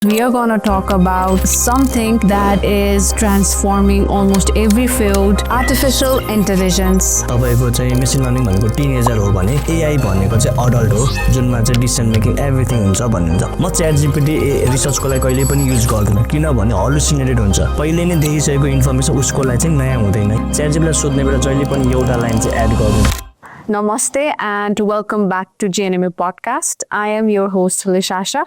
We are going to talk about something that is transforming almost every field, artificial intelligence. तपाईको चाहिँ machine learning भनेको teenager हो भने AI भनेको चाहिँ अडल्ट हो जुनमा चाहिँ डिसिजन मेकिङ एभ्रिथिङ हुन्छ भन्नुहुन्छ। म च्याट जीपीटी रिसर्चको लागि कहिले पनि युज गर्दिनँ किनभने हलुसिनेटेड हुन्छ। पहिले नै देखिसकेको इन्फर्मेसन उसको लागि चाहिँ नयाँ हुँदैन। च्याट जीपीटीलाई सोध्ने बेला जहिले पनि एउटा लाइन चाहिँ एड गर्नु। Namaste and welcome back to JNMA podcast. I am your host Lishasha.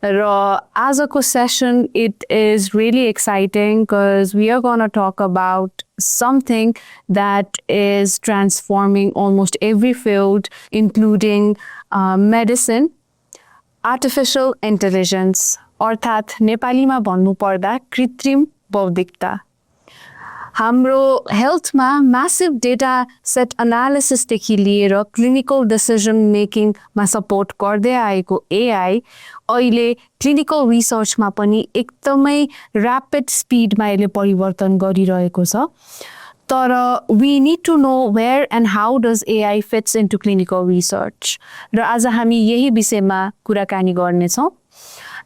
As a session, it is really exciting because we are going to talk about something that is transforming almost every field, including medicine, artificial intelligence, अर्थात् नेपालीमा भन्नु पर्दा कृत्रिम बौद्धिकता। हाम्रो हेल्थमा massive data set एनालिसिसदेखि लिएर clinical decision मेकिङमा support गर्दै आएको AI अहिले क्लिनिकल रिसर्चमा पनि एकदमै ऱ्यापिड स्पिडमा यसले परिवर्तन गरिरहेको छ। तर we need to know where and how does AI fits into clinical research. र आज हामी यही विषयमा कुराकानी गर्नेछौँ।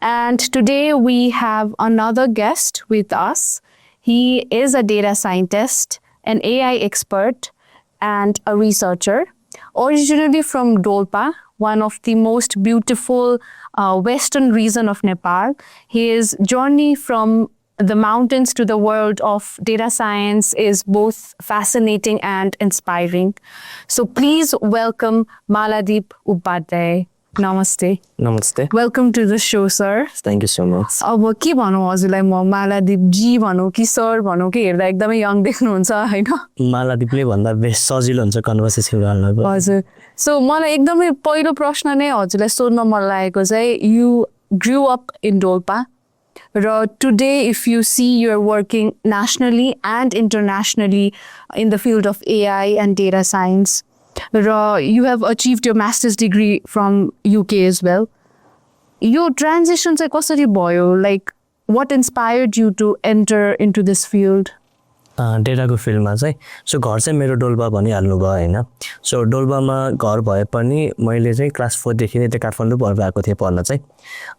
And today we have another guest with us. He is a data scientist, an AI expert, and a researcher. Originally from Dolpa, one of the most beautiful western region of Nepal, his journey from the mountains to the world of data science is both fascinating and inspiring. So please welcome Maladeep Upadhyay. Namaste. Namaste. Welcome to the show, sir. Thank you so much. अब के भनौँ हजुरलाई म मालादीप जी भनौँ कि sir भनौँ कि हेर्दा एकदमै यङ देख्नुहुन्छ हैन? मालादीपले भन्दा बेस्ट सजिलो हुन्छ कन्भर्सेसन गर्न। हजुर। सो मलाई एकदमै पहिलो प्रश्न नै हजुरलाई सोध्न मन लागेको चाहिँ you grew up in Dolpa. र today if you see you're working nationally and internationally in the field of AI and data science. You have achieved your master's degree from UK as well. Your transition चाहिँ कसरी भयो? Like, what inspired you to enter into this field? डेटाको फिल्डमा चाहिँ so घर चाहिँ मेरो डोल्पा भनिहाल्नु भयो होइन। सो डोल्पामा घर भए पनि मैले चाहिँ क्लास 4 देखि नै त्यो काठमाडौँ पढिरहेको थिएँ पढ्न चाहिँ।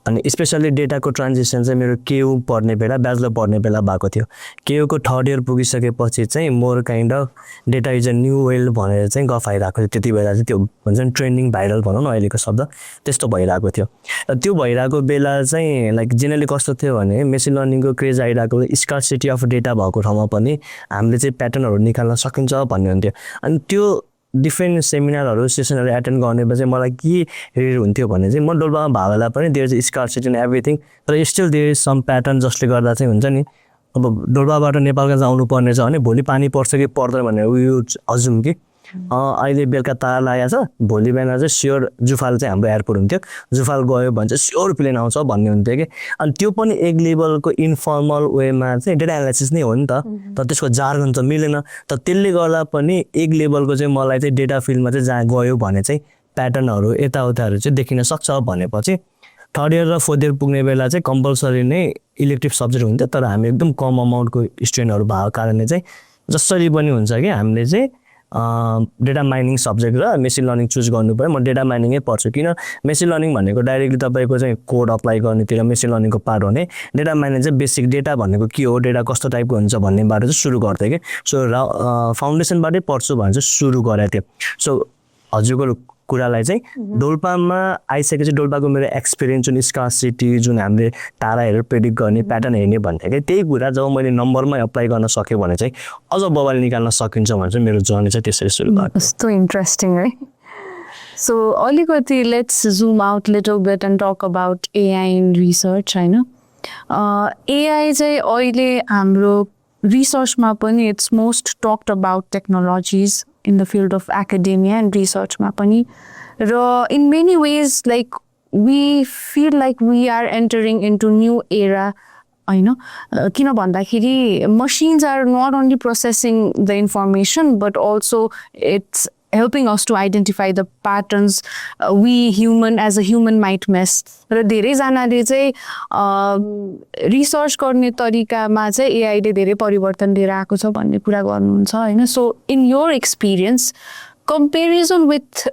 अनि स्पेसल्ली डेटाको ट्रान्जिसन चाहिँ मेरो केयु पढ्ने बेला ब्याचलर पढ्ने बेला भएको थियो। केयुको थर्ड इयर पुगिसकेपछि चाहिँ more kind of data is a new weld भनेर चाहिँ गफ आइरहेको थियो। त्यति बेला चाहिँ त्यो भन्छ नि ट्रेन्डिङ भाइरल भनौँ न अहिलेको शब्द त्यस्तो भइरहेको थियो। र त्यो भइरहेको बेला चाहिँ लाइक जेनरली कस्तो थियो भने मेसिन लर्निङको क्रेज आइरहेको स्कार्सिटी अफ डेटा भएको ठाउँमा पनि हामीले चाहिँ प्याटर्नहरू निकाल्न सकिन्छ भन्ने हुन्थ्यो। अनि त्यो डिफ्रेन्ट सेमिनारहरू सेसनहरू एटेन्ड गर्ने चाहिँ मलाई के रिलेट हुन्थ्यो भने चाहिँ म डोल्पामा भएको बेला पनि there is scarcity in everything तर still there is some pattern जसले गर्दा चाहिँ हुन्छ नि अब डोल्पाबाट नेपालका जानु पर्ने छ भने भोलि पानी पर्छ कि पर्दैन भनेर उयो अजुम कि अहिले बेलुका तार लागेको छ भोलि बिहान चाहिँ स्योर जुफाल चाहिँ हाम्रो एयरपोर्ट हुन्थ्यो। जुफाल गयो भने चाहिँ स्योर प्लेन आउँछ भन्ने हुन्थ्यो कि। अनि त्यो पनि एक लेभलको इन्फर्मल वेमा चाहिँ डेटा एनालाइसिस नै हो नि त। तर त्यसको जार्गन त मिलेन। त त्यसले गर्दा पनि एक लेभलको चाहिँ मलाई चाहिँ डेटा फिल्डमा चाहिँ जहाँ गयो भने चाहिँ प्याटर्नहरू यताउताहरू चाहिँ देखिन सक्छ भनेपछि थर्ड इयर र फोर्थ इयर पुग्ने बेला चाहिँ कम्पलसरी नै इलेक्टिभ सब्जेक्ट हुन्थ्यो। तर हामी एकदम कम अमाउन्टको स्टुडेन्टहरू भएको कारणले चाहिँ जसरी पनि हुन्छ कि हामीले चाहिँ डेटा माइनिङ सब्जेक्ट र मेसिन लर्निङ चुज गर्नु पऱ्यो। म डेटा माइनिङै पढ्छु किन मेसिन लर्निङ भनेको डाइरेक्टली तपाईँको चाहिँ कोड अप्लाई गर्नेतिर मेसिन लर्निङको पार्ट हो भने डेटा माइनिङ चाहिँ बेसिक डेटा भनेको के हो डेटा कस्तो टाइपको हुन्छ भन्नेबाट चाहिँ सुरु गर्थेँ कि। सो फाउन्डेसनबाटै पढ्छु भनेर चाहिँ सुरु गरेको थिएँ। सो हजुरको कुरालाई चाहिँ डोल्पामा आइसकेपछि डोल्पाको मेरो एक्सपिरियन्स जुन स्कार्सिटी जुन हामीले ताराहरू प्रेडिक्ट गर्ने प्याटर्न हेर्ने भन्थ्यो कि त्यही कुरा जब मैले नम्बरमै अप्लाई गर्न सक्यो भने चाहिँ अझ बबाल निकाल्न सकिन्छ भने चाहिँ मेरो जर्नी चाहिँ त्यसरी सुरु भएको। कस्तो इन्ट्रेस्टिङ है। सो अलिकति let's zoom out little bit and talk about AI in research होइन। एआई चाहिँ अहिले हाम्रो रिसर्चमा पनि it's most talked about technologies in the field of academia and research ma pani ra in many ways like we feel like we are entering into new era हैन किन भन्दाखेरि machines are not only processing the information but also it's helping us to identify the patterns we human as a human might miss र धेरै जनाले चाहिँ research गर्ने तरिकामा चाहिँ एआई ले धेरै परिवर्तन लिएर आएको छ भन्ने कुरा गर्नुहुन्छ हैन। So in your experience comparison with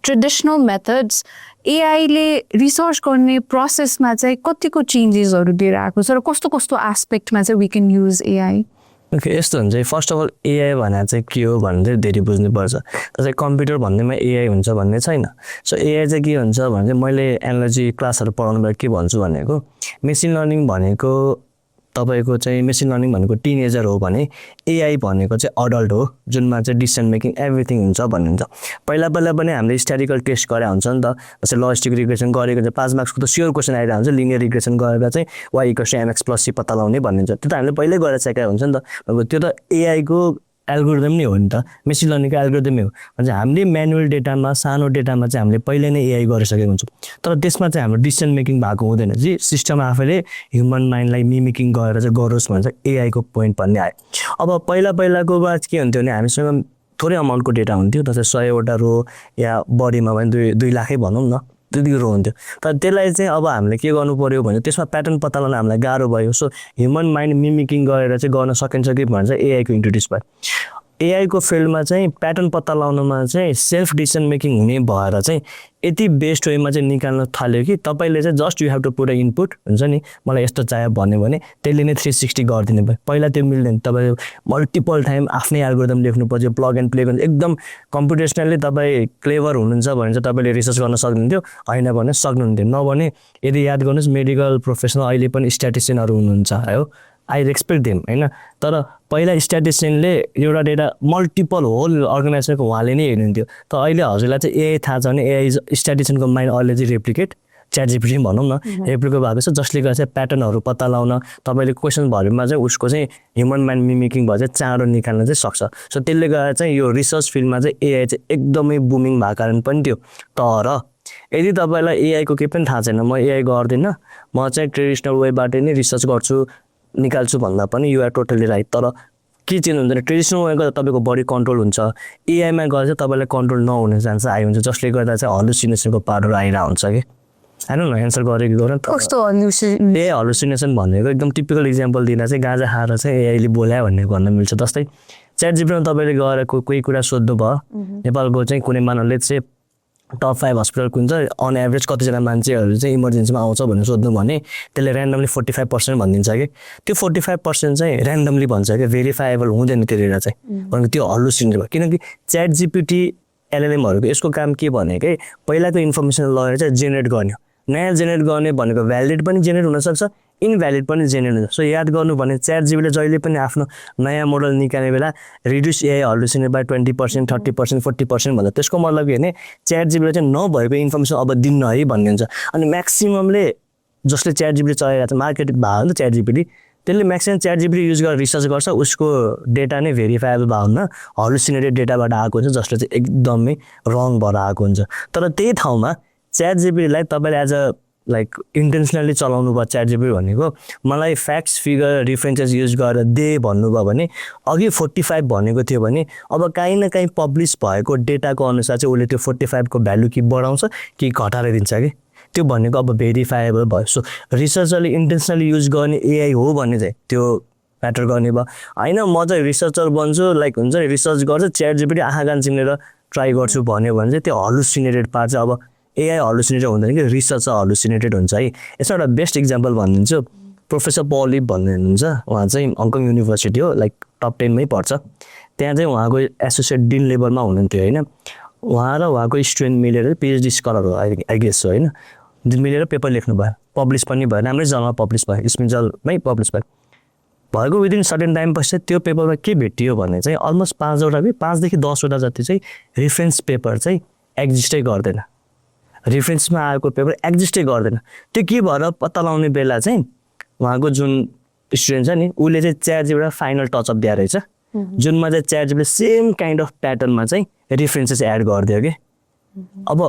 traditional methods एआईले रिसर्च गर्ने प्रोसेसमा चाहिँ कतिको चेन्जेसहरू लिएर आएको छ र कस्तो कस्तो एस्पेक्टमा चाहिँ we can use AI? Okay, यस्तो हुन्छ फर्स्ट अफ अल एआई भनेर चाहिँ के हो भनेर चाहिँ धेरै बुझ्नुपर्छ। जस्तै कम्प्युटर भन्नेमा एआई हुन्छ भन्ने छैन। सो एआई चाहिँ के हुन्छ भने चाहिँ मैले एनालोजी क्लासहरू पढाउनुबाट के भन्छु भनेको मेसिन लर्निङ भनेको तपाईँको चाहिँ मेसिन लर्निङ भनेको टिनेजर हो भने एआई भनेको चाहिँ अडल्ट हो जुनमा चाहिँ डिसिसन मेकिङ एभ्रिथिङ हुन्छ भन्नुहुन्छ। पहिला पनि हामीले स्ट्याटिकल टेस्ट गरे हुन्छ नि त। जस्तै लजिस्टिक रिग्रेसन गरेको चाहिँ 5 मार्क्सको त स्योर क्वेसन आइरहेको हुन्छ। लिनियर रिग्रेसन गरेर चाहिँ Y equals to MX plus C पत्ता लगाउने भनिन्छ। त्यो त हामीले पहिल्यै गरेर सकेको हुन्छ नि त। अब त्यो त एआईको एल्गोरिदम नै हो नि त, मेसिन लर्निङको एल्गोरिदमै हो। भने हामीले म्यानुअल डेटामा सानो डेटामा चाहिँ हामीले पहिले नै एआई गरिसकेको हुन्छौँ। तर त्यसमा चाहिँ हाम्रो डिसिसन मेकिङ भएको हुँदैन। जे सिस्टम आफैले ह्युमन माइन्डलाई मिमिकिङ गरेर चाहिँ गरोस् भन्छ एआईको पोइन्ट भन्ने आयो। अब पहिलाको बाद के हुन्थ्यो भने हामीसँग थोरै अमाउन्टको डेटा हुन्थ्यो। जस्तै 100वटा रो या बढीमा भने 2 लाखै भनौँ न, त्यति रो हुन्थ्यो। तर त्यसलाई चाहिँ अब हामीले के गर्नु पर्यो भने त्यसमा प्याटर्न पत्ता लगाउन हामीलाई गाह्रो भयो। सो ह्युमन माइन्ड मिमिकिङ गरेर चाहिँ गर्न सकिन्छ कि भनेर चाहिँ एआईको इन्ट्रोड्युस भयो। एआईको फिल्डमा चाहिँ प्याटर्न पत्ता लगाउनमा चाहिँ सेल्फ डिसिसन मेकिङ हुने भएर चाहिँ यति बेस्ट वेमा चाहिँ निकाल्न थाल्यो कि तपाईँले चाहिँ just you have to put a input हुन्छ नि, मलाई यस्तो चाहियो भन्यो भने त्यसले नै 360 गरिदिने भयो। पहिला त्यो मिल्दैन। तपाईँ मल्टिपल टाइम आफ्नै एल्गोरिदम लेख्नु पर्यो, प्लग एन्ड प्ले गर्नु। एकदम कम्प्युटेसनली तपाईँ क्लेभर हुनुहुन्छ भने चाहिँ तपाईँले रिसर्च गर्न सक्नुहुन्थ्यो, होइन भने सक्नुहुन्थ्यो। नभने यदि याद गर्नुहोस् मेडिकल प्रोफेसनल अहिले पनि स्ट्याटिस्टियनहरू हुनुहुन्छ है हो, आई रेस्पेक्ट देम होइन। तर पहिला स्ट्याटिस्टियनले एउटा डेटा मल्टिपल होल अर्गनाइजेसनको उहाँले नै हेर्नुहुन्थ्यो। त अहिले हजुरलाई चाहिँ एआई थाहा छ भने एआई स्ट्याटिस्टियनको माइन्ड अहिले चाहिँ रेप्लिकेट च्याटजिपिटी भनौँ न रेप्लिकेट भएको छ, जसले गर्दा चाहिँ प्याटर्नहरू पत्ता लगाउन तपाईँले क्वेसनभरिमा चाहिँ उसको चाहिँ ह्युमन माइन्ड मिमिकिङ भएर चाहिँ चाँडो निकाल्न चाहिँ सक्छ। सो त्यसले गर्दा चाहिँ यो रिसर्च फिल्डमा चाहिँ एआई चाहिँ एकदमै बुमिङ भएको कारण पनि थियो। तर यदि तपाईँलाई एआईको केही पनि थाहा छैन, म एआई गर्दिनँ, म चाहिँ ट्रेडिसनल वेबाट नै रिसर्च गर्छु निकाल्छु भन्दा पनि यु आर टोटली राइट। तर के चेन्ज हुन्छ भने ट्रेडिसनल वे गर्दा तपाईँको बडी कन्ट्रोल हुन्छ, एआईमा गर्दा चाहिँ तपाईँलाई कन्ट्रोल नहुने चान्स आइहुन्छ, जसले गर्दा चाहिँ हलुसिनेसनको पावरहरू आइरहेको हुन्छ कि होइन न। एन्सर गरेको गरौँ कस्तो हलुसिनेसन भनेको एकदम टिपिकल इक्जाम्पल दिँदा चाहिँ गाँजा खाएर चाहिँ एआईले बोलायो भन्ने भन्न मिल्छ। जस्तै च्याटजिपिटीमा तपाईँले गएर कोही कुरा सोध्नु भयो, नेपालको चाहिँ कुनै मानवले चाहिँ टप 5 हस्पिटल कुन चाहिँ अन एभरेज कतिजना मान्छेहरू चाहिँ इमर्जेन्सीमा आउँछ भनेर सोध्नु भने त्यसले ऱ्यान्डमली 45% भनिदिन्छ कि त्यो 45% चाहिँ ऱ्यान्डमली भन्छ कि भेरिफाएबल हुँदैन त्यो डेटा चाहिँ। भनेको त्यो हलुसिनेट भयो। किनकि च्याटजिपिटी एलएलएमहरूको यसको काम के भनेकै पहिलाको इन्फर्मेसन लगेर चाहिँ जेनेरेट गर्ने, नयाँ जेनेरेट गर्ने भनेको भ्यालिड पनि जेनेरेट हुनसक्छ, इनभ्यालिड पनि जेनेरेट हुन्छ। सो याद गर्नु भने च्याटजिपिटीले जहिले पनि आफ्नो नयाँ मोडल निकाल्ने बेला रिड्युस एआई हलुसिनेट बाई 20%, 30%, 40% भन्दा त्यसको मतलब के भने च्याटजिपिटीले चाहिँ नभएको इन्फर्मेसन अब दिन्न है भन्ने हुन्छ। अनि म्याक्सिममले जसले च्याटजिपिटी चलाइरहेको छ मार्केट भएको नि त च्याटजिपिटी, त्यसले म्याक्सिमम च्याटजिपिटी युज गरेर रिसर्च गर्छ, उसको डेटा नै भेरिफाएबल भएको हुन्न, हलुसिनेटेड डेटाबाट आएको हुन्छ जसले चाहिँ एकदमै रङ भएर आएको हुन्छ। तर त्यही ठाउँमा च्याटजिपिटीलाई तपाईँले एज अ लाइक इन्टेन्सनली चलाउनु भयो च्याटजिपिटी भनेको मलाई फ्याक्ट्स फिगर रिफरेन्सेस युज गरेर दे भन्नुभयो भने अघि 45 भनेको थियो भने अब काहीँ न काहीँ पब्लिस भएको डेटाको अनुसार चाहिँ उसले त्यो 45 को भ्यालु कि बढाउँछ कि घटाएर दिन्छ कि त्यो भनेको अब भेरिफाएबल भयो। सो रिसर्चरले इन्टेन्सनली युज गर्ने एआई हो भने चाहिँ त्यो म्याटर गर्ने भयो। होइन म चाहिँ रिसर्चर बन्छु लाइक हुन्छ नि रिसर्च गर्छु च्याटजिपिटी आँखा कान चिनेर ट्राई गर्छु भन्यो भने चाहिँ त्यो हलुसिनेटेड पार्ट चाहिँ अब एआई हलुसिनेटेड हुँदैन कि रिसर्च हलुसिनेटेड हुन्छ है। यसमा एउटा बेस्ट इक्जाम्पल भनिदिन्छु, प्रोफेसर पलिप भन्ने हुनुहुन्छ, उहाँ चाहिँ हङकङ युनिभर्सिटी हो लाइक टप 10 मै पर्छ। त्यहाँ चाहिँ उहाँको एसोसिएट डिन लेभलमा हुनुहुन्थ्यो होइन। उहाँ र उहाँको स्टुडेन्ट मिलेर पिएचडी स्कलर हो आई गेस हो होइन, मिलेर पेपर लेख्नु भयो, पब्लिस पनि भयो, राम्रै जर्नलमा पब्लिस भयो, स्मिथ जर्नलमै पब्लिस भयो। भएको विदिन सर्टेन टाइम पश्चात त्यो पेपरमा के भेटियो भने चाहिँ अलमोस्ट 5वटा कि 5 देखि 10वटा जति चाहिँ रिफरेन्स पेपर चाहिँ एक्जिस्टै गर्दैन, रिफरेन्समा आएको पेपर एक्जिस्टै गर्दैन। त्यो के भएर पत्ता लगाउने बेला चाहिँ उहाँको जुन स्टुडेन्ट छ नि उसले चाहिँ च्याटजिपिटीबाट फाइनल टचअप दिएर रहेछ, जुनमा चाहिँ च्याटजिपिटीले सेम काइन्ड अफ प्याटर्नमा चाहिँ रिफरेन्सेस एड गरिदियो कि। अब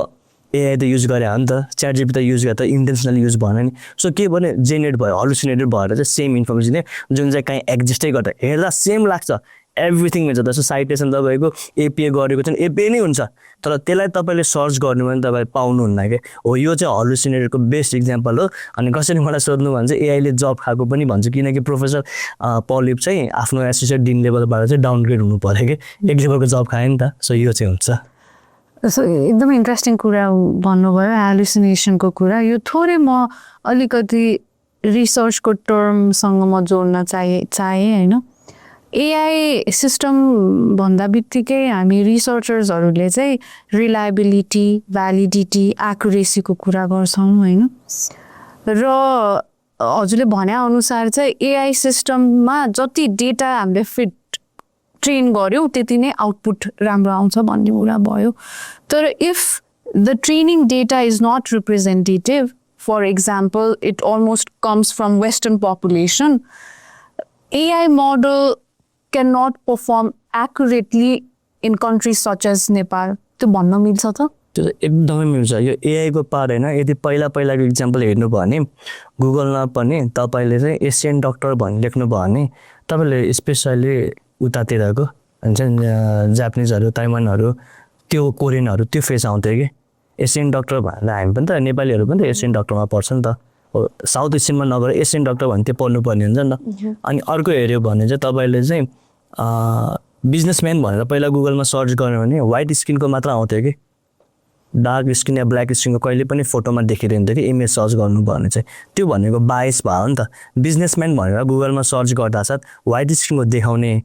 एआई त युज गरे हो नि त, च्याटजिपिटी त युज गरे त इन्टेन्सनल युज भएन नि। सो के भने जेनेरेट भयो हलुसिनेटेड भएर चाहिँ सेम इन्फर्मेसन जुन चाहिँ कहीँ एक्जिस्टै गर्दा हेर्दा सेम लाग्छ, एभ्रिथिङ हुन्छ। जस्तो साइटेसन तपाईँको एपिए गरेको चाहिँ एपिए नै हुन्छ, तर त्यसलाई तपाईँले सर्च गर्नु भने तपाईँ पाउनुहुन्न कि। हो यो चाहिँ हलुसिनेटरको बेस्ट इक्जाम्पल हो। अनि कसरी मलाई सोध्नु भने चाहिँ एआईले जब खाएको पनि भन्छु, किनकि प्रोफेसर पलिप चाहिँ आफ्नो एसोसिएट डिन लेभलबाट चाहिँ डाउनग्रेड हुनु पऱ्यो कि, एक लेभलको जब खायो नि त। सो यो चाहिँ हुन्छ। सो एकदमै इन्ट्रेस्टिङ कुरा भन्नुभयो हेलुसिनेसनको कुरा यो थोरै म अलिकति रिसर्चको टर्मसँग म जोड्न चाहेँ होइन एआई सिस्टम भन्दा बित्तिकै हामी रिसर्चर्सहरूले चाहिँ रिलायबिलिटी भ्यालिडिटी एक्युरेसीको कुरा गर्छौँ होइन र हजुरले भने अनुसार चाहिँ एआई सिस्टममा जति डेटा हामीले फिट ट्रेन गऱ्यौँ त्यति नै आउटपुट राम्रो आउँछ भन्ने कुरा भयो तर if the training data is not representative for example it almost comes from western population AI model can not perform accurately in countries such as Nepal त्यो भन्न मिल्छ त त्यो चाहिँ एकदमै मिल्छ यो एआईको पार्ट होइन यदि पहिलाको इक्जाम्पल हेर्नुभयो भने गुगलमा पनि तपाईँले चाहिँ एसियन डक्टर भनी लेख्नुभयो भने तपाईँले स्पेसल्ली उतातिरको हुन्छ नि जापानिजहरू ताइवानहरू त्यो कोरियनहरू त्यो फेस आउँथ्यो कि एसियन डक्टर भनेर हामी पनि त नेपालीहरू पनि त एसियन डक्टरमा पर्छ नि त साउथ एसियनमा नगएर एसियन डक्टर भने त्यो पढ्नुपर्ने हुन्छ नि त अनि अर्को हेऱ्यो भने चाहिँ तपाईँले चाहिँ बिजनेसम्यान भनेर पहिला गुगलमा सर्च गर्यो भने व्हाइट स्किनको मात्र आउँथ्यो कि डार्क स्किन या ब्ल्याक स्किनको कहिले पनि फोटोमा देखिरहन्थ्यो कि इमेज सर्च गर्नु भने चाहिँ त्यो भनेको बायस भयो नि त बिजनेसम्यान भनेर गुगलमा सर्च गर्दा साथ व्हाइट स्किनको देखाउने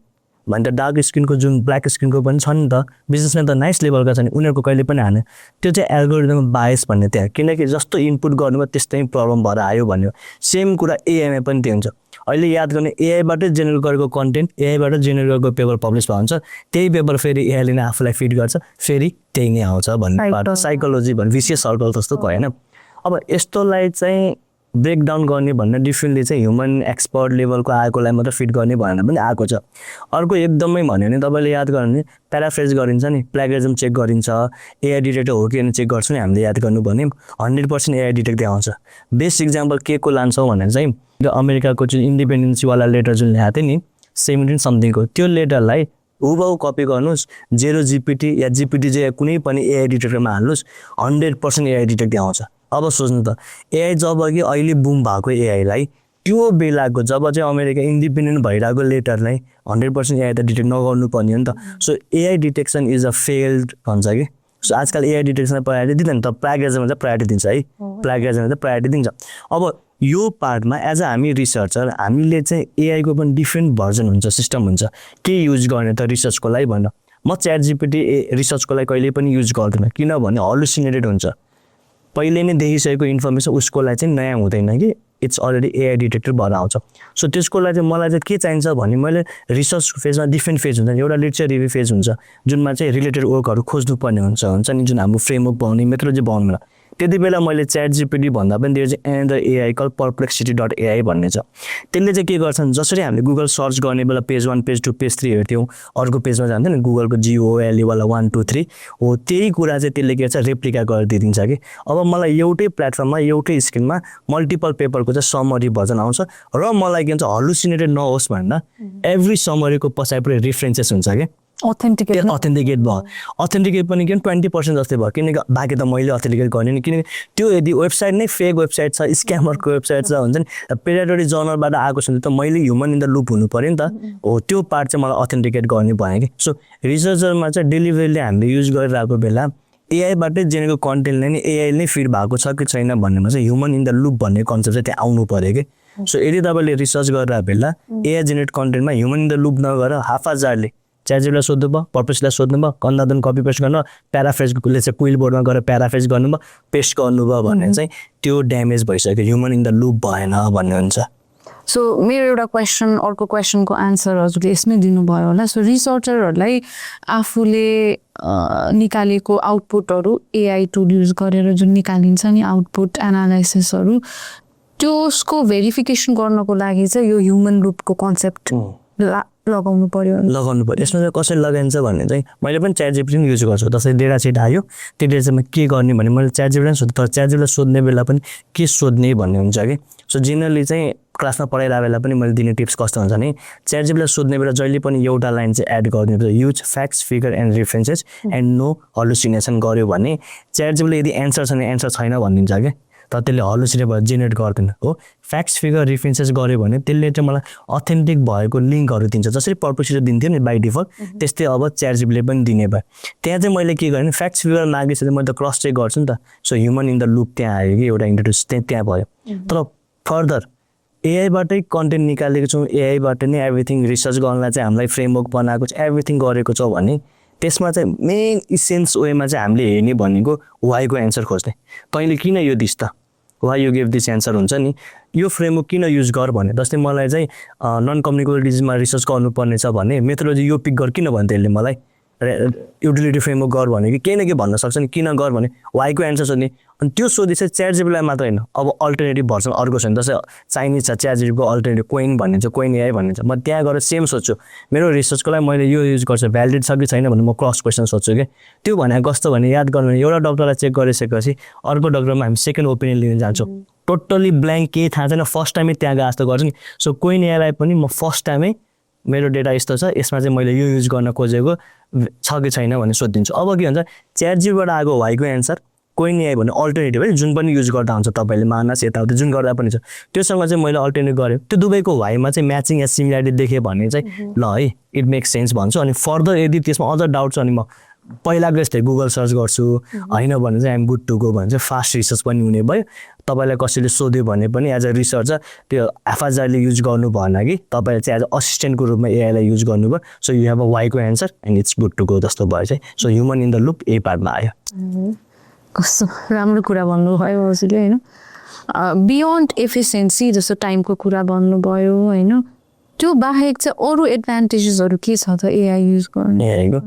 भने त डार्क स्किनको जुन ब्ल्याक स्किनको पनि छ नि त बिजनेसम्यान त नाइस लेभलका छन् उनीहरूको कहिले पनि हाने त्यो चाहिँ एल्गोरिदम बायस भन्ने त्यहाँ किनकि जस्तो इनपुट गर्नुभयो त्यस्तै प्रब्लम भएर आयो भन्यो सेम कुरा एआईमा पनि त्यो हुन्छ अहिले याद गर्ने एआईबाटै जेनेरेट गरेको कन्टेन्ट एआईबाट जेनेरेट गरेको पेपर पब्लिस भयो हुन्छ त्यही पेपर फेरि एआईले नै आफूलाई फिड गर्छ फेरि त्यही नै आउँछ भन्ने पार्ट साइकोलोजी भन्ने विशेष सर्कल जस्तो भएन अब यस्तोलाई चाहिँ ब्रेकडाउन गर्ने भन्ने डिफ्रेन्टली चाहिँ ह्युमन एक्सपर्ट लेभलको आएकोलाई मात्र फिट गर्ने भनेर पनि आएको छ अर्को एकदमै भन्यो भने तपाईँले याद गर्नु भने प्याराफ्रेज गरिन्छ नि प्लेगरिजम चेक गरिन्छ एआई डिटेक्टर हो कि चेक गर्छु नि हामीले याद गर्नु भने 100% एआई डिटेक्ट देखाउँछ बेस्ट इक्जाम्पल के को लान्छौँ भनेर चाहिँ त्यो अमेरिकाको जुन इन्डिपेन्डेन्सीवाला लेटर जुन ल्याएको थियो नि 17 समथिङको त्यो लेटरलाई हुबहु कपी गर्नुहोस् 0 जिपिटी या जिपिटी चाहिँ कुनै पनि एआई डिटेक्टरमा हाल्नुहोस् 100% एआई डिटेक्ट देखाउँछ अब सोच्नु त एआई जब कि अहिले बुम भएको एआईलाई त्यो बेलाको जब चाहिँ अमेरिका इन्डिपेन्डेन्ट भइरहेको लेटरलाई 100% एआई त डिटेक्ट नगर्नु पर्ने हो नि त so AI detection is a failed भन्छ कि सो आजकल एआई डिटेक्सनमा प्रायोरिटी दिँदैन त प्लेगरिजममा चाहिँ प्रायोरिटी दिन्छ है प्लेगरिजममा चाहिँ प्रायोरिटी दिन्छ अब यो पार्टमा एज अ हामी रिसर्चर हामीले चाहिँ एआईको पनि डिफ्रेन्ट भर्जन हुन्छ सिस्टम हुन्छ के युज गर्ने त रिसर्चको लागि भनेर म च्याट जिपिटी रिसर्चको लागि कहिले पनि युज गर्दिनँ किनभने हलुसिनेटेड हुन्छ पहिले नै देखिसकेको इन्फर्मेसन उसको लागि चाहिँ नयाँ हुँदैन कि इट्स अलरेडी एआई डिटेक्टर भएर आउँछ सो त्यसको लागि चाहिँ मलाई चाहिँ के चाहिन्छ भने मैले रिसर्च फेजमा डिफ्रेन्ट फेज हुन्छ एउटा लिटरेचर रिभ्यू फेज हुन्छ जुनमा चाहिँ रिलेटेड वर्कहरू खोज्नुपर्ने हुन्छ नि जुन हाम्रो फ्रेमवर्क बनाउने मेथोडोलोजी बनाउनु त्यति बेला मैले च्याट जिपिटी भन्दा पनि त्यो चाहिँ एन्ड एआई कल perplexity.ai भन्ने छ त्यसले चाहिँ के गर्छन् जसरी हामीले गुगल सर्च गर्ने बेला पेज 1 पेज 2 पेज 3 हेर्थ्यौँ अर्को पेजमा जान्थ्यो नि गुगलको GOLE वाला 1 2 3 हो त्यही कुरा चाहिँ त्यसले के गर्छ रेप्लिका गरिदिन्छ कि अब मलाई एउटै प्लेटफर्ममा एउटै स्क्रिनमा मल्टिपल पेपरको चाहिँ समरी भर्जन आउँछ र मलाई के भन्छ हलुसिनेटेड नहोस् भन्दा एभ्री समरीको पछाडि रेफरेन्सेस हुन्छ कि अथेन्टिकेट भयो अथेन्टिकेट पनि किन 20% जस्तै भयो किनकि बाँकी त मैले अथेन्टिकेट गर्ने नि किनकि त्यो यदि वेबसाइट नै फेक वेबसाइट छ स्क्यामरको वेबसाइट छ हुन्छ नि पेरियोडिक जर्नलबाट आएको छ भने त मैले ह्युमन इन द लुप हुनु पऱ्यो नि त हो त्यो पार्ट चाहिँ मलाई अथेन्टिकेट गर्ने भयो कि सो रिसर्चरमा चाहिँ डेलिभरीले हामीले युज गरिरहेको बेला एआईबाटै जेनेरेट कन्टेन्टले नै एआईले नै फिड भएको छ कि छैन भन्नेमा चाहिँ ह्युमन इन द लुप भन्ने कन्सेप्ट चाहिँ त्यहाँ आउनु पऱ्यो कि सो यदि तपाईँले रिसर्च गरिरहेको बेला एआई जेनेरेट कन्टेन्टमा ह्युमन इन द लुप नगरेर हाफाजारले च्याटजीपीटीलाई सोध्नु भयो पर्पसलाई सोध्नु भयो कन्दादन कपी पेस्ट गर्नु प्याराफ्रेजले चाहिँ क्विल बोर्डमा गएर प्याराफ्रेज गर्नुभयो पेस्ट गर्नुभयो भने चाहिँ त्यो ड्यामेज भइसक्यो ह्युमन इन द लुप भएन भन्ने हुन्छ सो मेरो एउटा क्वेसन अर्को क्वेसनको आन्सर हजुरले यसमै दिनुभयो होला सो रिसर्चरहरूलाई आफूले निकालेको आउटपुटहरू एआई टुल युज गरेर जुन निकालिन्छ नि आउटपुट एनालाइसिसहरू त्यसको भेरिफिकेसन गर्नको लागि चाहिँ यो ह्युमन लुपको कन्सेप्ट लगाउनु पर्यो यसमा चाहिँ कसरी लगाइन्छ भन्ने चाहिँ मैले पनि च्याट जिपिटी पनि युज गर्छु जस्तै डेटा सेट आयो त्यो डेटा सेटमा के गर्ने भने मैले च्याट जिपिटीलाई सोध्छु तर च्याट जिपिटीलाई सोध्ने बेला पनि के सोध्ने भन्ने हुन्छ कि सो जेनरली चाहिँ क्लासमा पढाइरहेको बेला पनि मैले दिने टिप्स कस्तो हुन्छ भने च्याट जिपिटीलाई सोध्ने बेला जहिले पनि एउटा लाइन चाहिँ एड गरिदिनु use facts figure and references and no hallucination गर्यो भने च्याट जिपिटीले यदि एन्सर छ भने एन्सर छैन भनिदिन्छ कि तर त्यसले हलुसिनेट भएर जेनेरेट गर्दैन हो। फ्याक्ट्स फिगर रेफरेन्सेस गऱ्यो भने त्यसले चाहिँ मलाई अथेन्टिक भएको लिङ्कहरू दिन्छ, जसरी पर्पसिटर दिन्थ्यो नि बाई डिफल्ट, त्यस्तै अब च्याटजिपीटीले पनि दिने भयो। त्यहाँ चाहिँ मैले के गरेँ, फ्याक्ट्स फिगर मागेपछि मैले त क्रस चेक गर्छु नि त। So human in the loop त्यहाँ आयो कि एउटा इन्ट्रोड्युस त्यहाँ भयो। तर फर्दर एआईबाटै कन्टेन्ट निकालेको छौँ, एआईबाट नै एभ्रिथिङ रिसर्च गर्नलाई चाहिँ हामीलाई फ्रेमवर्क बनाएको छ, एभ्रिथिङ गरेको छ भने त्यसमा चाहिँ मेन इसेन्स वेमा चाहिँ हामीले हेर्ने भनेको वाइको एन्सर खोज्ने। तैँले किन यो दिस् त, why you give this answer हुन्छ नि, यो फ्रेमवर्क किन युज गर भने। जस्तै मलाई चाहिँ नन कम्युनिकेबल डिजिजमा रिसर्च गर्नुपर्ने छ भने मेथोडोलोजी यो पिक गर किन भने त्यसले मलाई युटिलिटी फ्रेमवर्क गर भने कि केही न केही भन्न सक्छ नि, किन गर भने वाइको एन्सर छ नि। अनि त्यो सोधि चाहिँ च्याटजिपीटीलाई मात्र होइन, अब अल्टरनेटिभ भर्सन अर्को छ नि, जस्तै चाइनिज छ च्याटजिपीटीको अल्टरनेटिभ कोइन भनिन्छ, कोइन एआई भनिन्छ। म त्यहाँ गएर सेम सोध्छु, मेरो रिसर्चको लागि मैले यो युज गर्छु, भ्यालिडेट छ कि छैन भने म क्रस क्वेसन सोध्छु कि। त्यो भने कस्तो भने याद गर्नु भने एउटा डक्टरलाई चेक गरिसकेपछि अर्को डक्टरमा हामी सेकेन्ड ओपिनियन लिन जान्छौँ। टोटल्ली ब्ल्याङ्क केही थाहा छैन, फर्स्ट टाइमै त्यहाँ गएको जस्तो गर्छु नि। सो कोइन एआईलाई पनि म फर्स्ट टाइमै मेरो डेटा यस्तो छ, यसमा चाहिँ मैले यो युज गर्न खोजेको छ कि छैन भने सोधिदिन्छु। अब के भन्छ, च्याटजिपीटीबाट आएको वाइको एन्सर कोइन एआई भन्ने अल्टरनेटिभ है, जुन पनि युज गर्दा हुन्छ तपाईँले मानस यताउति जुन गर्दा पनि छ, त्योसँग चाहिँ मैले अल्टरनेटिभ गरेँ। त्यो दुवैको वाइमा चाहिँ म्याचिङ या सिमिल्यारिटी देखेँ भने चाहिँ ल है इट मेक्स सेन्स भन्छु। अनि फर्दर यदि त्यसमा अझ डाउट छ भने म पहिलाको जस्तै गुगल सर्च गर्छु, होइन भने चाहिँ आइएम गुड टु गो भने चाहिँ फास्ट रिसर्च पनि हुने भयो। तपाईँलाई कसैले सोध्यो भने पनि एज अ रिसर्चर त्यो एफआजआरले युज गर्नु भएन कि तपाईँले चाहिँ एज अ असिस्टेन्टको रूपमा एआईलाई युज गर्नुभयो। सो यु हेभ अ वाइको answer and it's good to go जस्तो भयो चाहिँ। So human in the loop a पार्टमा आयो। कस्तो राम्रो कुरा भन्नुभयो हजुरले होइन। बियोन्ड एफिसियन्सी जस्तो टाइमको कुरा भन्नुभयो होइन, त्यो बाहेक चाहिँ अरू एडभान्टेजेसहरू के छ त एआई युज गर्ने? एआईको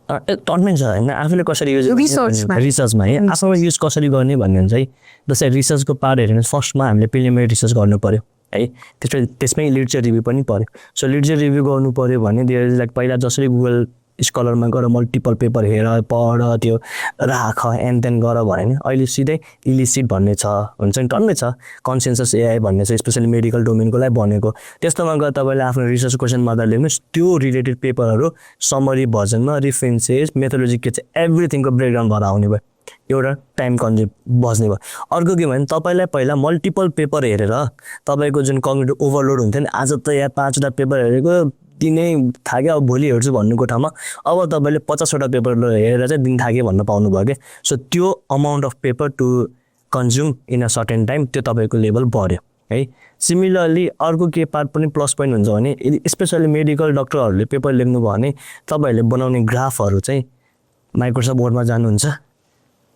टन्नै छ होइन, आफूले कसरी युज रिसर्चमा है आफूमा युज कसरी गर्ने भन्ने हुन्छ है। जस्तै रिसर्चको पार्ट हेऱ्यो भने फर्स्टमा हामीले प्रिलिमिनरी रिसर्च गर्नु पऱ्यो है, त्यसमै लिटरेचर रिभ्यू पनि पऱ्यो। सो लिटरेचर रिभ्यू गर्नु पऱ्यो भने देयर इज लाइक पहिला जसरी गुगल स्कलरमा गएर मल्टिपल पेपर हेर पढ त्यो राख एन्ड देन गर भने नि, अहिले सिधै इलिसिट भन्ने छ, हुन्छ नि टन्नै छ, कन्सेन्सस एआई भन्ने छ, स्पेसली मेडिकल डोमेनको लागि भनेको। त्यस्तोमा गएर तपाईँले आफ्नो रिसर्च क्वेसन मात्र लेख्नुहोस्, त्यो रिलेटेड पेपरहरू समरी भर्जनमा रेफरेन्सेस मेथोडोलोजी के छ एभ्रिथिङको ब्रेकडाउन भएर आउने भयो। एउटा टाइम कन्ज्युम बस्ने भयो। अर्को के भने तपाईँलाई पहिला मल्टिपल पेपर हेरेर तपाईँको जुन कग्निटिभ ओभरलोड हुन्थ्यो नि, आज त यहाँ 5वटा पेपर हेरेको दिनै थाक्यो, अब भोलि हेर्छु भन्नुको ठाउँमा अब तपाईँले 50वटा पेपर हेरेर चाहिँ दिन थाक्यो भन्न पाउनुभयो क्या। सो त्यो amount of paper to consume in a certain time त्यो तपाईँको लेभल बढ्यो है। सिमिलरली अर्को के पार्ट पनि प्लस पोइन्ट हुन्छ भने स्पेसली मेडिकल डक्टरहरूले पेपर लेख्नु भयो भने तपाईँहरूले बनाउने ग्राफहरू चाहिँ माइक्रोसफ्ट वर्डमा जानुहुन्छ,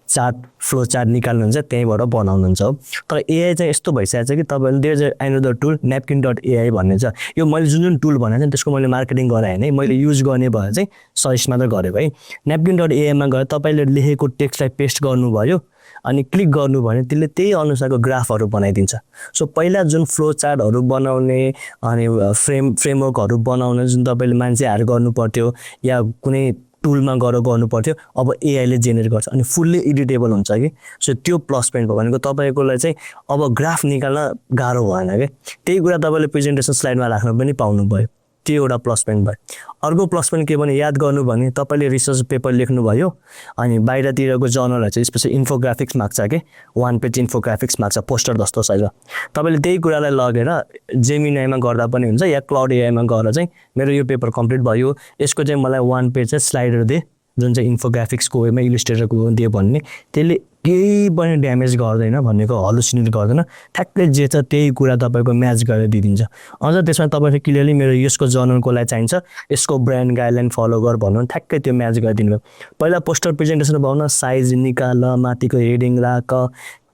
चार्ट फ्लो चार्ट निकाल्नुहुन्छ, त्यहीँबाट बनाउनुहुन्छ हो। तर एआई चाहिँ यस्तो भइसकेको छ कि तपाईँले there is another tool napkin.ai भन्ने छ। यो मैले जुन टुल भनेको थिएँ त्यसको मैले मार्केटिङ गराएँ होइन, मैले युज गर्ने भए चाहिँ सजेस्ट मात्र गरेको है। napkin.ai मा गएर तपाईँले लेखेको टेक्स्टलाई पेस्ट गर्नुभयो अनि क्लिक गर्नु भने त्यसले त्यही अनुसारको ग्राफहरू बनाइदिन्छ। सो पहिला जुन फ्लो चार्टहरू बनाउने अनि फ्रेमवर्कहरू बनाउने जुन तपाईँले मान्छे हायर गर्नु पर्थ्यो या कुनै टुलमा गएर गर्नु पर्थ्यो, अब एआईले जेनेरेट गर्छ अनि फुल्ली एडिटेबल हुन्छ कि। सो त्यो प्लस पोइन्ट भयो भनेको तपाईँकोलाई चाहिँ अब ग्राफ निकाल्न गाह्रो भएन क्या। त्यही कुरा तपाईँले प्रेजेन्टेसन स्लाइडमा राख्न पनि पाउनुभयो, त्यो एउटा प्लस पोइन्ट भयो। अर्को प्लस पोइन्ट के भने याद गर्नु भने तपाईँले रिसर्च पेपर लेख्नुभयो अनि बाहिरतिरको जर्नलहरू चाहिँ स्पेसली इन्फोग्राफिक्स माग्छ कि, 1 पेज इन्फोग्राफिक्स माग्छ पोस्टर जस्तो साइज। तपाईँले त्यही कुरालाई लगेर जेमिनाईमा गर्दा पनि हुन्छ या क्लाउड एआईमा गएर चाहिँ मेरो यो पेपर कम्प्लिट भयो, यसको चाहिँ मलाई 1 पेज चाहिँ स्लाइडर दे जुन चाहिँ इन्फोग्राफिक्सको वेमा इलिस्ट्रेटरको दियो भन्ने, त्यसले केही पनि ड्यामेज गर्दैन भनेको, हलुसिनेट गर्दैन, ठ्याक्कै जे छ त्यही कुरा तपाईँको म्याच गरेर दिइदिन्छ। अझ त्यसमा तपाईँले क्लियरली मेरो यसको जर्नलको लागि चाहिन्छ, यसको ब्रान्ड गाइडलाइन फलो गर भन्नु ठ्याक्कै त्यो म्याच गरिदिनु भयो। पहिला पोस्टर प्रेजेन्टेसन बनाउन साइज निकाल, माथिको हेडिङ राख,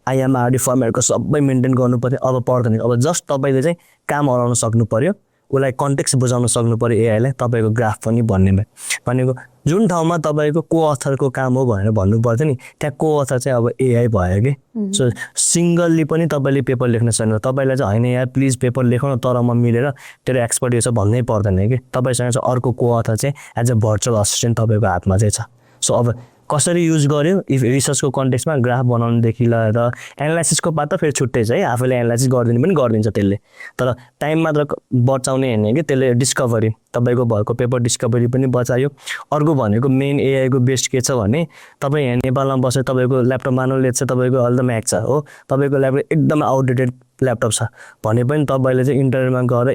आइएमआरडी फर्महरूको सबै मेन्टेन गर्नु पऱ्यो, अब पर्दैन। अब जस्ट तपाईँले चाहिँ काम हराउन सक्नु पऱ्यो, उसलाई कन्टेक्स्ट बुझाउन सक्नु पऱ्यो एआईलाई, तपाईँको ग्राफ पनि भन्ने भयो भनेको। जुन ठाउँमा तपाईँको को अथरको काम हो भनेर भन्नु पर्थ्यो नि, त्यहाँ को अथर चाहिँ अब एआई भयो कि। सो सिङ्गल्ली पनि तपाईँले पेपर लेख्न सक्नु, तपाईँलाई चाहिँ होइन यार प्लिज पेपर लेखौँ न तर म मिलेर तेरो एक्सपर्ट यो छ भन्नै पर्दैन कि। तपाईँसँग चाहिँ अर्को को अथर चाहिँ एज अ भर्चुअल असिस्टेन्ट तपाईँको हातमा चाहिँ छ। सो अब कसरी युज गर्यो इफ रिसर्चको कन्टेक्स्टमा ग्राफ बनाउनुदेखि लिएर एनालाइसिसको पार्ट त फेरि छुट्टै छ है, आफूले एनालाइसिस गरिदिनु पनि गरिदिन्छ त्यसले, तर टाइम मात्र बचाउने होइन कि त्यसले डिस्कभरी तपाईँको भएको पेपर डिस्कभरी पनि बचायो। अर्को भनेको मेन एआईको बेस्ट के छ भने तपाईँ यहाँ नेपालमा बसेर तपाईँको ल्यापटप मानुले छ, तपाईँको अल द म्याक छ हो, तपाईँको ल्यापटप एकदमै आउटडेटेड ल्यापटप छ भने पनि तपाईँले चाहिँ इन्टरनेटमा गएर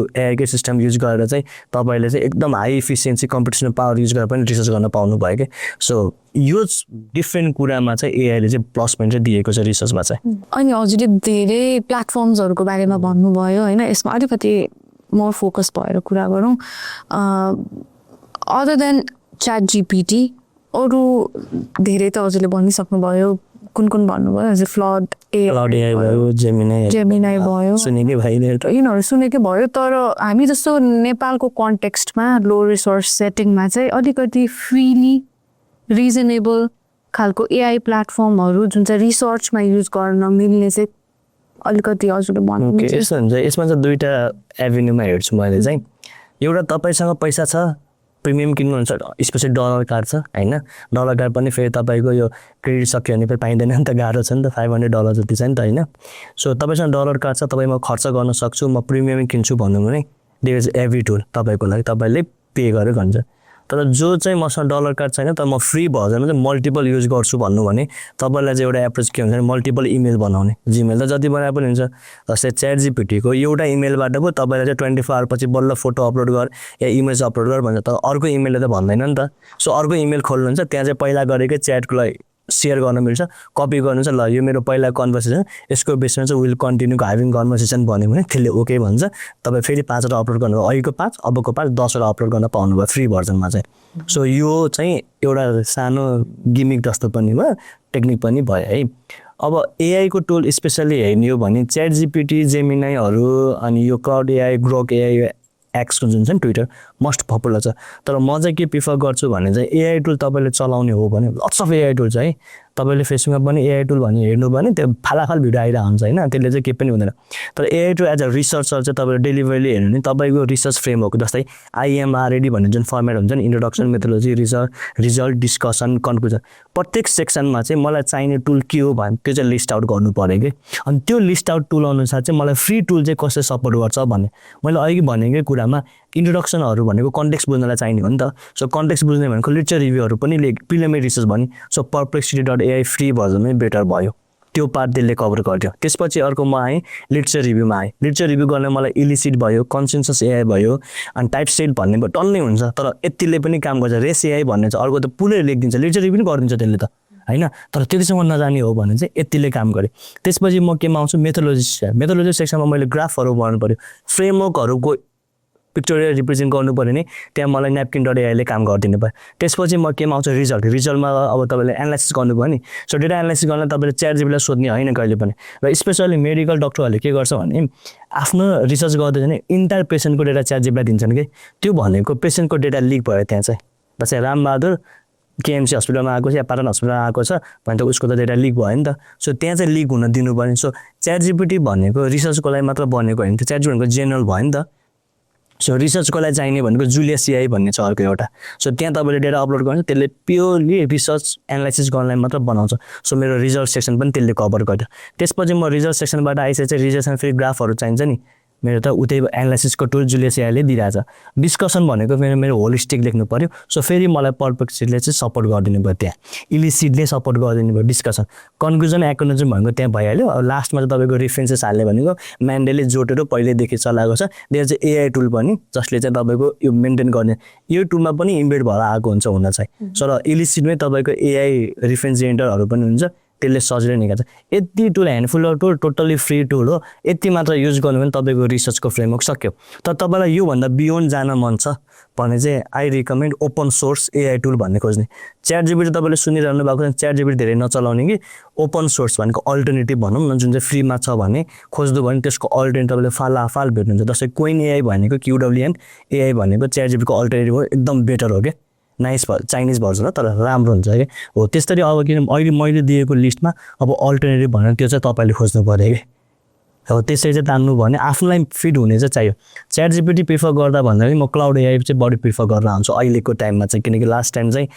एआईकै सिस्टम युज गरेर चाहिँ तपाईँले चाहिँ एकदम हाई इफिसियन्सी कम्प्युटेसनल पावर युज गरेर पनि रिसर्च गर्न पाउनु भयो कि। सो यो डिफ्रेन्ट कुरामा चाहिँ एआईले चाहिँ प्लस पोइन्ट चाहिँ दिएको छ रिसर्चमा चाहिँ। अनि हजुरले धेरै प्लेटफर्म्सहरूको बारेमा भन्नुभयो होइन, यसमा अलिकति मोर फोकस भएर कुरा गरौँ। अदर देन च्याट जिपिटी अरू धेरै त हजुरले भनिसक्नुभयो, कुन कुन भन्नुभयो हजुर? क्लाउड एआई भयो, जेमिनाई भयो, सुनेकै भइरहेको यिनीहरू सुनेकै भयो। तर हामी जस्तो नेपालको कन्टेक्स्टमा लो रिसोर्स सेटिङमा चाहिँ अलिकति फ्रिली रिजनेबल खालको एआई प्लेटफर्महरू जुन चाहिँ रिसर्चमा युज गर्न मिल्ने चाहिँ अलिकति हजुरले भन्नुहुन्छ? यस्तो हुन्छ, यसमा चाहिँ दुईवटा एभेन्यूमा हेर्छु मैले चाहिँ। एउटा तपाईँसँग पैसा छ, प्रिमियम किन्नुहुन्छ, स्पेसली डलर कार्ड छ होइन, डलर कार्ड पनि फेरि तपाईँको यो क्रेडिट सक्यो भने फेरि पाइँदैन नि त, गाह्रो छ नि त, $500 जति छ नि त होइन। सो तपाईँसँग डलर कार्ड छ, तपाईँ म खर्च गर्न सक्छु, म प्रिमियम किन्छु भन्नु भने देयर इज एभ्री टुल तपाईँको लागि, तपाईँले पे गरेर भन्छ। तर जो चाहिँ मसँग डलर कार्ड छैन तर म फ्री भर्जनमा चाहिँ मल्टिपल युज गर्छु भन्नु भने तपाईँलाई चाहिँ एउटा एप्रोच के हुन्छ भने मल्टिपल इमेल बनाउने। जिमेल त जति बनाए पनि हुन्छ, जस्तै च्याट जिपिटीको एउटा इमेलबाट पो तपाईँलाई चाहिँ 24 आवर पछि बल्ल फोटो अपलोड गर या इमेज अपलोड गर भन्छ, तर अर्को इमेलले त भन्दैन नि त। सो अर्को इमेल खोल्नुहुन्छ, त्यहाँ चाहिँ पहिला गरेकै च्याटलाई सेयर गर्न मिल्छ, कपी गर्नुहुन्छ, ल यो मेरो पहिला कन्भर्सेसन, यसको बेसमा चाहिँ विल कन्टिन्यू ह्याभिङ कन्भर्सेसन भन्यो भने त्यसले ओके भन्छ। तपाईँ फेरि 5वटा अपलोड गर्नुभयो, अहिलेको 5 अबको 5 10वटा अपलोड गर्न पाउनुभयो फ्री भर्जनमा चाहिँ। सो यो चाहिँ एउटा सानो गिमिक जस्तो पनि भयो, टेक्निक पनि भयो है। अब एआईको टुल स्पेसली हेर्ने हो भने च्याट जिपिटी, जेमिनाईहरू अनि यो क्लाउड एआई, ग्रोक एआई एक्सको जुन छ नि ट्विटर मोस्ट पपुलर छ। तर म चाहिँ के प्रिफर गर्छु भने चाहिँ एआई टुल तपाईँले चलाउने हो भने लट्स अफ एआई टुल छ है। तपाईँले फेसबुकमा पनि एआई टुल भन्ने हेर्नु भने त्यो फालाफाल भिडियो आइरहेको हुन्छ होइन, त्यसले चाहिँ केही पनि हुँदैन। तर AI tool as a researcher चाहिँ तपाईँले डेलिभरीले हेर्नु भने तपाईँको रिसर्च फ्रेमवर्क जस्तै आइएमआरएडी भन्ने जुन फर्मेट हुन्छ नि, introduction, methodology, result, discussion, conclusion, प्रत्येक सेक्सनमा चाहिँ मलाई चाहिने टुल के हो भने त्यो चाहिँ लिस्ट आउट गर्नु पऱ्यो कि। अनि त्यो लिस्ट आउट टुल अनुसार चाहिँ मलाई फ्री टुल चाहिँ कसरी सपोर्ट गर्छ भन्ने मैले अघि भनेकै कुरामा इन्ट्रोडक्सनहरू भनेको कन्टेक्स्ट बुझ्नलाई चाहिने हो नि त। सो कन्टेक्स्ट बुझ्ने भनेको लिटरेचर रिभ्यूहरू पनि प्रिलिमिनरी रिसर्च भने सो perplexity.ai फ्री भर्जनमै बेटर भयो, त्यो पार्ट त्यसले कभर गर्थ्यो। त्यसपछि अर्को म आएँ लिटरेचर रिभ्यूमा आएँ। लिटरेचर रिभ्यू गर्न मलाई इलिसिट भयो, कन्सेन्सस एआई भयो अनि टाइप सेट भन्ने भयो, टन्नै हुन्छ। तर यतिले पनि काम गर्छ। रेस एआई भन्ने चाहिँ अर्को त पुरै लेखिदिन्छ, लिटरेचर रिभ्यू पनि गरिदिन्छ त्यसले त होइन। तर त्यतिसम्म नजाने हो भने चाहिँ यतिले काम गरेँ। त्यसपछि म केमा आउँछु, मेथोडोलोजी सेक्सनमा मैले ग्राफहरू बनाउनु पऱ्यो, फ्रेमवर्कहरूको पिक्चोरियल रिप्रेजेन्ट गर्नु पऱ्यो भने त्यहाँ मलाई napkin.ai ले काम गरिदिनु भयो। त्यसपछि म केमा आउँछु, रिजल्टमा अब तपाईँले एनालाइसिस गर्नुभयो नि। सो डेटा एनालाइसिस गर्न तपाईँले च्याट जिपिटीलाई सोध्ने होइन कहिले पनि। र स्पेसली मेडिकल डक्टरहरूले के गर्छ भने आफ्नो रिसर्च गर्दैछ भने इन्टायर पेसेन्टको डेटा च्याट जिपिटीलाई दिन्छन् कि। त्यो भनेको पेसेन्टको डेटा लिक भयो त्यहाँ चाहिँ, जस्तै रामबहादुर केएमसी हस्पिटलमा आएको छ या पाटन हस्पिटलमा आएको छ भने त उसको त डेटा लिक भयो नि त। सो त्यहाँ चाहिँ लिक हुन दिनु पर्ने। सो च्याट जिपिटी भनेको रिसर्चको लागि मात्र बनेको होइन, त्यो च्याट जिपिटी भनेको जेनरल भयो नि त। सो रिसर्चको लागि चाहिने भनेको जुलियस एआई भन्ने छ अर्को एउटा। सो त्यहाँ तपाईँले डेटा अपलोड गर्छ, त्यसले प्योरली रिसर्च एनालाइसिस गर्नलाई मात्र बनाउँछ। सो मेरो रिजल्ट सेक्सन पनि त्यसले कभर गर्यो। त्यसपछि म रिजल्ट सेक्सनबाट आइसकेपछि रिजल्टसँग फेरि ग्राफहरू चाहिन्छ नि, मेरो त उतै एनालाइसिसको टुल जुलियस एआईले दिइरहेछ। डिस्कसन भनेको मेरो होलिस्टिक लेख्नु पऱ्यो। सो फेरि मलाई पर्प्लेक्सिटीले चाहिँ सपोर्ट गरिदिनु भयो, त्यहाँ इलिसिटले सपोर्ट गरिदिनु भयो। डिस्कसन, कन्क्लुजन, एक्नोलोजी भनेको त्यहाँ भइहाल्यो। अब लास्टमा चाहिँ तपाईँको रेफरेन्सेस हाल्ने भनेको म्यान्डेले जोटेर पहिल्यैदेखि चलाएको छ। त्यहाँ चाहिँ एआई टुल पनि जसले चाहिँ तपाईँको यो मेन्टेन गर्ने, यो टुलमा पनि इम्बेड भएर आएको हुन्छ हुन चाहिँ। तर इलिसिटमै तपाईँको एआई रेफरेन्स जेनेरेटरहरू पनि हुन्छ, त्यसले सजिलै निकाल्छ। यति tool handful of tool, totally free tool हो। यति मात्र युज गर्नु भने तपाईँको रिसर्चको फ्रेमवर्क सक्यो। तर तपाईँलाई योभन्दा बियोन्ड जान मन छ भने चाहिँ I recommend open source AI tool भन्ने खोज्ने। च्याट जिपिटी तपाईँले सुनिरहनु भएको छ, च्याट जिपिटी धेरै नचलाउने कि ओपन सोर्स भनेको अल्टरनेटिभ भनौँ न, जुन चाहिँ फ्रीमा छ भने खोज्नु भने त्यसको अल्टरनेटिभ तपाईँले फालाफाल भेट्नुहुन्छ। जस्तै कोइन एआई भनेको QWN एआई भनेको च्याट जिपिटीको अल्टरनेटिभ हो, एकदम बेटर हो क्या, नाइस चाइनिज भर्जन हो तर राम्रो हुन्छ कि हो। त्यसरी अब किन अहिले मैले दिएको लिस्टमा अब अल्टरनेटिभ भनेर त्यो चाहिँ तपाईँले खोज्नु पऱ्यो कि। अब त्यसरी चाहिँ तान्नु भने आफूलाई फिट हुने चाहिँ चाहियो। च्याट जिपिटी प्रिफर गर्दा भन्दा पनि म क्लाउड एआई चाहिँ बढी प्रिफर गरेर आउँछु अहिलेको टाइममा चाहिँ, किनकि लास्ट टाइम चाहिँ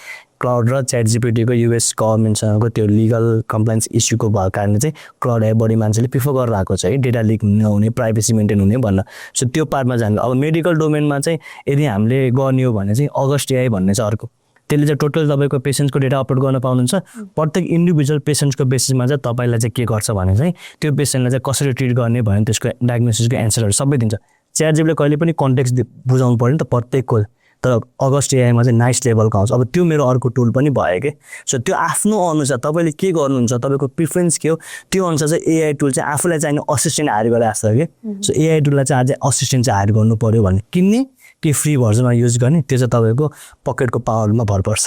क्लाउड र च्याट जिपिटीको युएस गभर्मेन्टसँगको त्यो लिगल कम्प्लाइन्स इस्युको भएको कारणले चाहिँ क्लाउड एआई बढी मान्छेले प्रिफर गरेर आएको छ है, डेटा लिक नहुने, प्राइभेसी मेन्टेन हुने भन्न। सो त्यो पार्टमा जानु। अब मेडिकल डोमेनमा चाहिँ यदि हामीले गर्ने हो भने चाहिँ अगस्ट एआई भन्ने छ अर्को, त्यसले चाहिँ टोटल तपाईँको पेसेन्ट्सको डेटा अपलोड गर्न पाउनुहुन्छ। प्रत्येक इन्डिभिजुअल पेसेन्ट्सको बेसिसमा चाहिँ तपाईँलाई चाहिँ के गर्छ भने चाहिँ त्यो पेसेन्टलाई चाहिँ कसरी ट्रिट गर्ने भयो भने त्यसको डायग्नोसिसको एन्सरहरू सबै दिन्छ। च्याट जिपीले कहिले पनि कन्टेक्स्ट बुझाउनु पऱ्यो नि त प्रत्येकको, तर अगस्ट एआईमा चाहिँ नाइस लेभलको आउँछ। अब त्यो मेरो अर्को टुल पनि भयो कि। सो त्यो आफ्नो अनुसार तपाईँले के गर्नुहुन्छ, तपाईँको प्रिफरेन्स के हो, त्यो अनुसार चाहिँ एआई टुल चाहिँ आफूलाई चाहिने असिस्टेन्ट हायर गरेर आएको छ कि। सो एआई टुललाई चाहिँ अझै असिस्टेन्ट चाहिँ हायर गर्नु पऱ्यो भने किन्ने कि फ्री भर्जनमा युज गर्ने, त्यो चाहिँ तपाईँको पकेटको पावरमा भर पर्छ।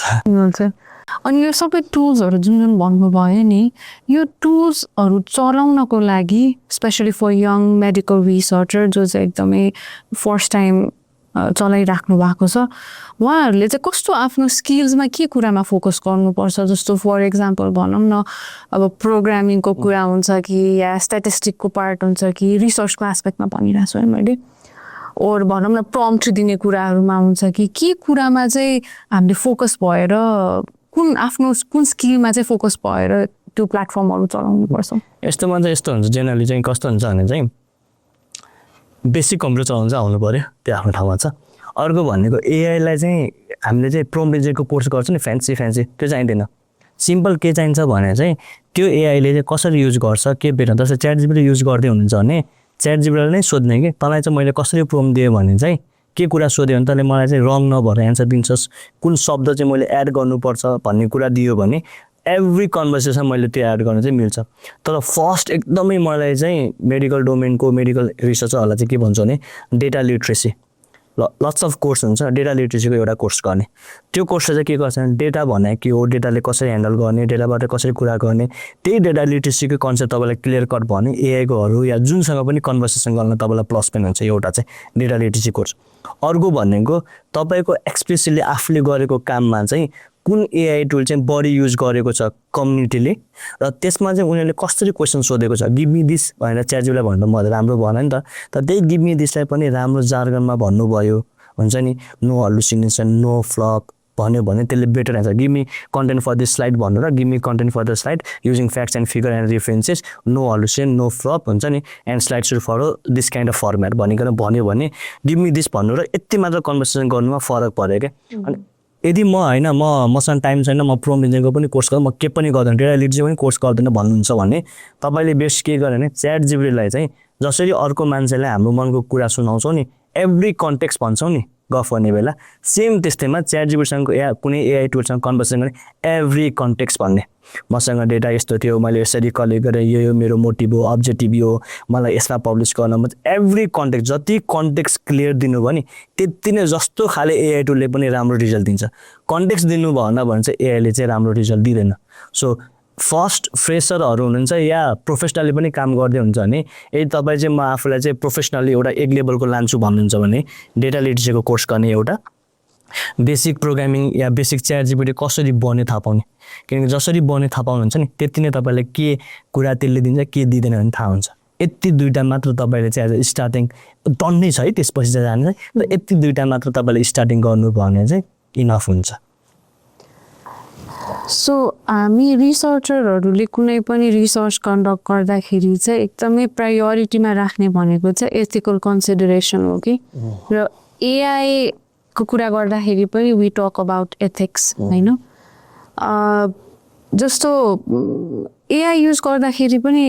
अनि यो सबै टुल्सहरू जुन जुन भन्नुभयो नि, यो टुल्सहरू चलाउनको लागि specially for young medical researcher जो चाहिँ एकदमै फर्स्ट टाइम चलाइराख्नु भएको छ, उहाँहरूले चाहिँ कस्तो आफ्नो स्किल्समा के कुरामा फोकस गर्नुपर्छ? जस्तो फर इक्जाम्पल भनौँ न, अब प्रोग्रामिङको कुरा हुन्छ कि या स्ट्याटिस्टिकको पार्ट हुन्छ कि रिसर्चको एस्पेक्टमा भनिरहेको छु है मैले, और भनौँ न प्रम्प्ट दिने कुराहरूमा हुन्छ कि के कुरामा चाहिँ हामीले फोकस भएर कुन स्किलमा चाहिँ फोकस भएर त्यो प्लेटफर्महरू चलाउनुपर्छ? यस्तोमा चाहिँ यस्तो हुन्छ, जेनरली चाहिँ कस्तो हुन्छ भने चाहिँ बेसिक कम्प्युटर चलाउनु चाहिँ आउनु पऱ्यो, त्यो आफ्नो ठाउँमा छ। अर्को भनेको एआईलाई चाहिँ हामीले चाहिँ प्रम्प्ट इन्जिनको कोर्स गर्छ नि, फ्यान्सी त्यो चाहिँदैन। सिम्पल के चाहिन्छ भने चाहिँ त्यो एआईले चाहिँ कसरी युज गर्छ के बेटर। जस्तै च्याट जिपीले युज गर्दै हुनुहुन्छ भने च्याट जिपीलाई नै सोध्ने कि तँलाई चाहिँ मैले कसरी प्रम्प्ट दिएँ भने चाहिँ के कुरा सोध्यो भने तैँले मलाई चाहिँ रङ नभएर एन्सर दिन्छस्, कुन शब्द चाहिँ मैले एड गर्नुपर्छ भन्ने कुरा दियो भने एभ्री कन्भर्सेसन मैले त्यो एड गर्न चाहिँ मिल्छ। तर फर्स्ट एकदमै मलाई चाहिँ मेडिकल डोमेनको मेडिकल रिसर्चरहरूलाई चाहिँ के भन्छ भने data literacy, lots of course हुन्छ, डेटा लिट्रेसीको एउटा कोर्स गर्ने। त्यो कोर्सले चाहिँ के गर्छ भने डेटा भने के हो, डेटाले कसरी ह्यान्डल गर्ने, डेटाबाट कसरी कुरा गर्ने, त्यही डेटा लिट्रेसीको कन्सेप्ट तपाईँलाई क्लियर कट भयो भने एआईकोहरू या जुनसँग पनि कन्भर्सेसन गर्न तपाईँलाई प्लस पनि हुन्छ। एउटा चाहिँ डेटा लिट्रेसी कोर्स। अर्को भनेको तपाईँको एक्सप्रेसली आफूले गरेको काममा चाहिँ कुन एआई टुल चाहिँ बढी युज गरेको छ कम्युनिटीले, र त्यसमा चाहिँ उनीहरूले कसरी क्वेसन सोधेको छ। गिभ मी दिस भनेर च्याट जिपीलाई भन्दा म राम्रो भएन नि त, तर त्यही गिभ मी दिसलाई पनि राम्रो जार्गनमा भन्नुभयो हुन्छ नि, नो हलुसिनेसन नो फ्लप भन्यो भने त्यसले better answer. Give me content for this slide भन्नु र give me content for the slide using facts and figure and references, no hallucination no flop हुन्छ नि, and slide should follow this kind of format भनिकन भन्यो भने give me this भन्नु र यति मात्र कन्भर्सेसन गर्नुमा फरक पऱ्यो क्या। अनि यदि मसँग टाइम छैन, म प्रम्प्ट इन्जिनको पनि कोर्स गर्छु, म के पनि गर्दैन, डेटा लिट्रेसी पनि कोर्स गर्दैन भन्नुहुन्छ भने तपाईँले बेस्ट के गर्यो भने च्याट जिपीलाई चाहिँ जसरी अर्को मान्छेलाई हाम्रो मनको कुरा सुनाउँछौँ नि, एभ्री कन्टेक्स्ट भन्छौँ नि गफ गर्ने बेला, सेम त्यस्तैमा च्याट जिपीसँग कुनै एआई टुलसँग कन्भर्सेसन गर्ने एभ्री कन्टेक्स्ट भन्ने। मसँग डेटा यस्तो थियो, मैले यसरी कलेक्ट गरेँ, यो मेरो मोटिभ हो, अब्जेक्टिभ हो, मलाई यसमा पब्लिस गर्न, एभ्री कन्टेक्स्ट जति कन्टेक्स्ट क्लियर दिनुभयो नि त्यति नै जस्तो खाले एआई टुलले पनि राम्रो रिजल्ट दिन्छ। कन्टेक्स्ट दिनु भएन भने चाहिँ एआईले चाहिँ राम्रो रिजल्ट दिँदैन। सो फर्स्ट फ्रेसरहरू हुनुहुन्छ या प्रोफेसनली पनि काम गर्दै हुन्छ भने यदि तपाईँ चाहिँ म आफूलाई चाहिँ प्रोफेसनली एउटा एक लेभलको लान्छु भन्नुहुन्छ भने डेटा लिट्रेसीको कोर्स गर्ने, एउटा बेसिक प्रोग्रामिङ या बेसिक च्याट जिपीटी कसरी बन्ने थाहा पाउने, किनकि जसरी बन्ने थाहा पाउनुहुन्छ नि त्यति नै तपाईँलाई के कुरा त्यसले दिन्छ के दिँदैन भने थाहा हुन्छ। यति दुईवटा मात्र तपाईँले चाहिँ एज स्टार्टिङ टन्नै छ है, त्यसपछि चाहिँ जान्छ, र यति दुईवटा मात्र तपाईँले स्टार्टिङ गर्नु भने चाहिँ इनफ हुन्छ। सो हामी रिसर्चरहरूले कुनै पनि रिसर्च कन्डक्ट गर्दाखेरि चाहिँ एकदमै प्रायोरिटीमा राख्ने भनेको चाहिँ एथिकल कन्सिडरेसन हो कि, र एआईको कुरा गर्दाखेरि पनि वी टक अबाउट एथिक्स होइन। जस्तो एआई युज गर्दाखेरि पनि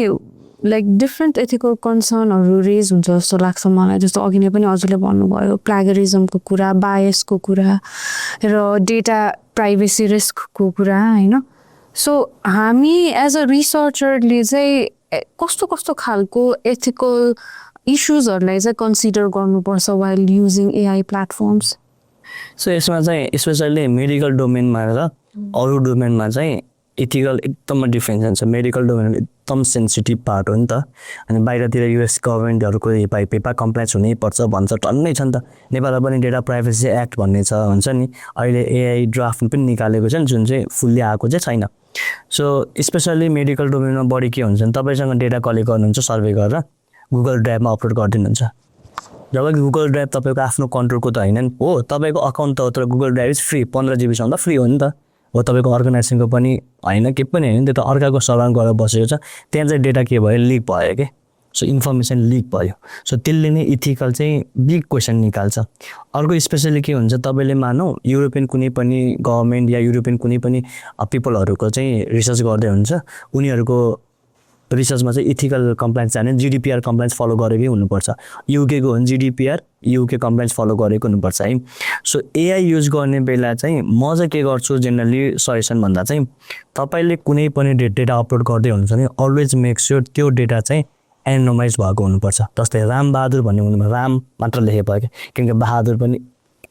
लाइक डिफ्रेन्ट एथिकल कन्सर्नहरू रेज हुन्छ जस्तो लाग्छ मलाई। जस्तो अघि नै पनि हजुरले भन्नुभयो प्लागरिजमको कुरा, बायसको कुरा र डेटा प्राइभेसी रिस्कको कुरा होइन। सो हामी एज अ रिसर्चरले चाहिँ कस्तो कस्तो खालको एथिकल इस्युजहरूलाई चाहिँ कन्सिडर गर्नुपर्छ while using AI platforms? So यसमा चाहिँ स्पेसल्ली मेडिकल डोमेनमा र अरू डोमेनमा चाहिँ एथिकल एकदमै डिफ्रेन्स हुन्छ। मेडिकल डोमेन एकदम सेन्सिटिभ पार्ट हो नि त, अनि बाहिरतिर युएस गभर्मेन्टहरूको पेपा कम्प्लाइन्स हुनैपर्छ भन्छ, टन्नै छ नि त। नेपालमा पनि डेटा प्राइभेसी एक्ट भन्ने छ हुन्छ नि, अहिले एआई ड्राफ्ट पनि निकालेको छ नि जुन चाहिँ फुल्ली आएको चाहिँ छैन। सो स्पेसल्ली मेडिकल डोमेनमा बढी के हुन्छ भने तपाईँसँग डेटा कलेक्ट गर्नुहुन्छ सर्वे गरेर, गुगल ड्राइभमा अपलोड गरिदिनुहुन्छ। जब कि गुगल ड्राइभ तपाईँको आफ्नो कन्ट्रोलको त होइन नि हो, तपाईँको अकाउन्ट त हो तर गुगल ड्राइभ इज फ्री, 15 जीबीसम्म त फ्री हो नि त। हो तपाईँको अर्गनाइजेसनको पनि होइन, के पनि होइन, त्यो त अर्काको सर्भरमा गएर बसेको छ, त्यहाँ चाहिँ डेटा के भयो लिक भयो कि, सो इन्फर्मेसन लिक भयो। सो त्यसले नै इथिकल चाहिँ बिग क्वेसन निकाल्छ। अर्को स्पेसली के हुन्छ, तपाईँले मानौँ युरोपियन कुनै पनि गभर्मेन्ट या युरोपियन कुनै पनि पिपलहरूको चाहिँ रिसर्च गर्दै हुन्छ, उनीहरूको रिसर्चमा चाहिँ इथिकल कम्प्लाइन्स जाने GDPR कम्प्लाइन्स फलो गरेकै हुनुपर्छ। युकेको हो भने GDPR UK कम्प्लाइन्स फलो गरेको हुनुपर्छ है। सो एआई युज गर्ने बेला चाहिँ म चाहिँ के गर्छु जेनरली सजेसन भन्दा चाहिँ, तपाईँले कुनै पनि डेटा अपलोड गर्दै हुनुहुन्छ भने अलवेज मेक स्योर त्यो डेटा चाहिँ एनोमाइज भएको हुनुपर्छ। जस्तै रामबहादुर भन्ने हुनुमा राम मात्र लेखे भयो क्या, किनकि बहादुर पनि